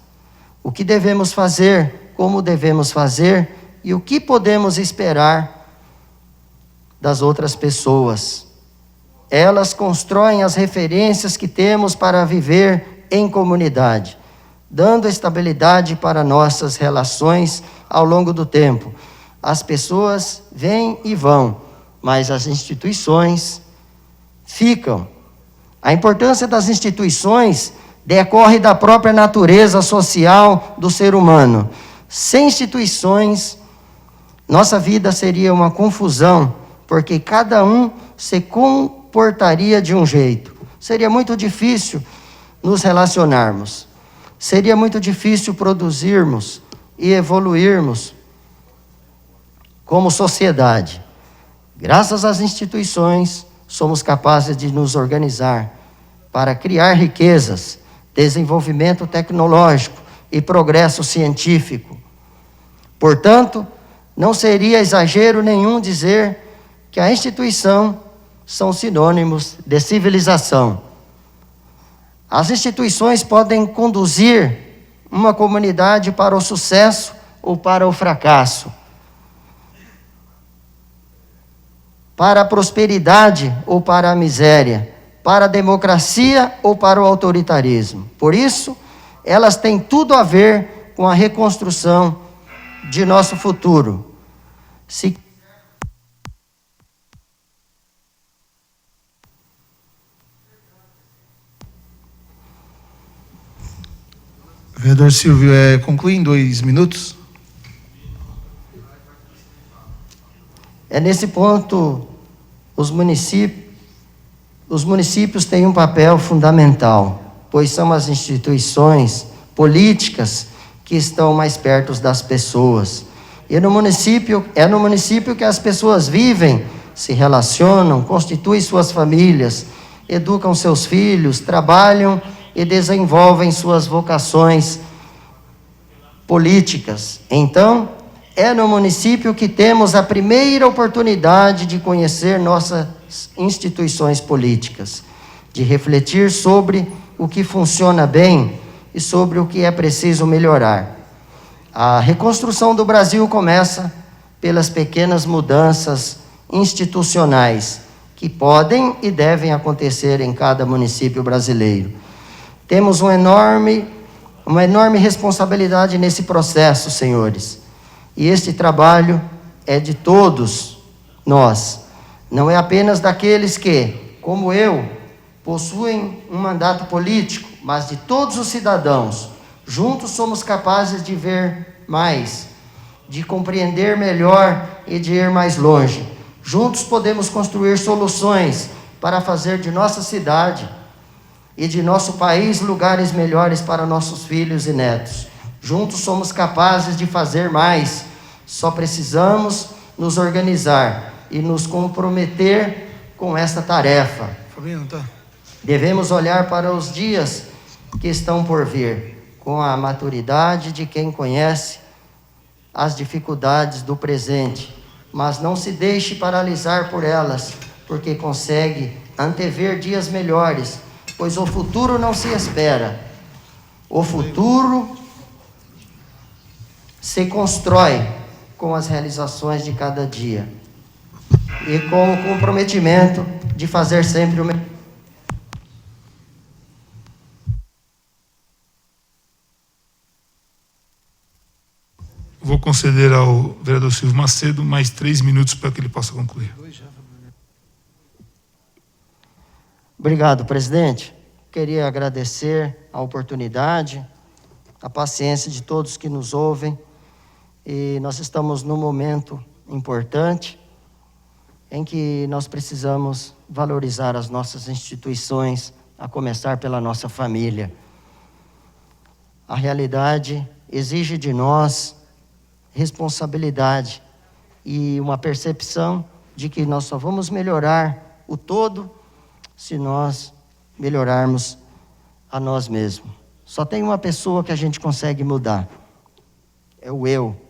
o que devemos fazer, como devemos fazer e o que podemos esperar das outras pessoas. Elas constroem as referências que temos para viver em comunidade, dando estabilidade para nossas relações ao longo do tempo. As pessoas vêm e vão, mas as instituições ficam. A importância das instituições decorre da própria natureza social do ser humano. Sem instituições, nossa vida seria uma confusão, porque cada um se comportaria de um jeito. Seria muito difícil nos relacionarmos. Seria muito difícil produzirmos e evoluirmos como sociedade. Graças às instituições, somos capazes de nos organizar para criar riquezas, desenvolvimento tecnológico e progresso científico. Portanto, não seria exagero nenhum dizer que a instituição são sinônimos de civilização. As instituições podem conduzir uma comunidade para o sucesso ou para o fracasso, para a prosperidade ou para a miséria, para a democracia ou para o autoritarismo. Por isso, elas têm tudo a ver com a reconstrução de nosso futuro. Vereador Silvio, conclui em 2 minutos. Nesse ponto, os municípios têm um papel fundamental, pois são as instituições políticas que estão mais perto das pessoas. E é no município que as pessoas vivem, se relacionam, constituem suas famílias, educam seus filhos, trabalham e desenvolvem suas vocações políticas. Então, é no município que temos a primeira oportunidade de conhecer nossas instituições políticas, de refletir sobre o que funciona bem e sobre o que é preciso melhorar. A reconstrução do Brasil começa pelas pequenas mudanças institucionais que podem e devem acontecer em cada município brasileiro. Temos uma enorme responsabilidade nesse processo, senhores. E este trabalho é de todos nós. Não é apenas daqueles que, como eu, possuem um mandato político, mas de todos os cidadãos. Juntos somos capazes de ver mais, de compreender melhor e de ir mais longe. Juntos podemos construir soluções para fazer de nossa cidade e de nosso país lugares melhores para nossos filhos e netos. Juntos somos capazes de fazer mais, só precisamos nos organizar e nos comprometer com esta tarefa. Devemos olhar para os dias que estão por vir, com a maturidade de quem conhece as dificuldades do presente, mas não se deixe paralisar por elas, porque consegue antever dias melhores, pois o futuro não se espera. O futuro se constrói com as realizações de cada dia e com o comprometimento de fazer sempre o melhor. Vou conceder ao vereador Silvio Macedo mais 3 minutos para que ele possa concluir. Obrigado, presidente. Queria agradecer a oportunidade, a paciência de todos que nos ouvem. E nós estamos num momento importante em que nós precisamos valorizar as nossas instituições, a começar pela nossa família. A realidade exige de nós responsabilidade e uma percepção de que nós só vamos melhorar o todo se nós melhorarmos a nós mesmos. Só tem uma pessoa que a gente consegue mudar. É o eu.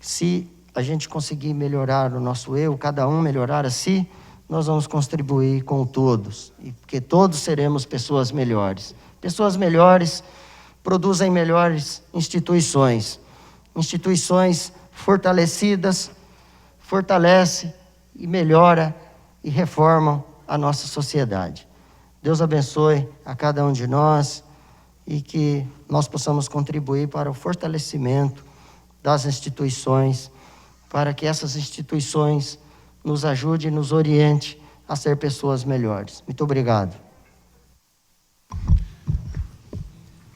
Se a gente conseguir melhorar o nosso eu, cada um melhorar a si, nós vamos contribuir com todos. E porque todos seremos pessoas melhores. Pessoas melhores produzem melhores instituições. Instituições fortalecidas, fortalece e melhora e reformam a nossa sociedade. Deus abençoe a cada um de nós e que nós possamos contribuir para o fortalecimento das instituições, para que essas instituições nos ajudem e nos orientem a ser pessoas melhores. Muito obrigado.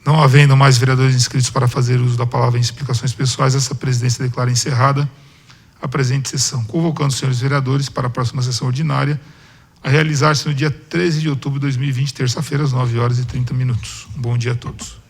Não havendo mais vereadores inscritos para fazer uso da palavra em explicações pessoais, essa presidência declara encerrada a presente sessão, convocando os senhores vereadores para a próxima sessão ordinária, a realizar-se no dia 13 de outubro de 2020, terça-feira, às 9h30. Um bom dia a todos.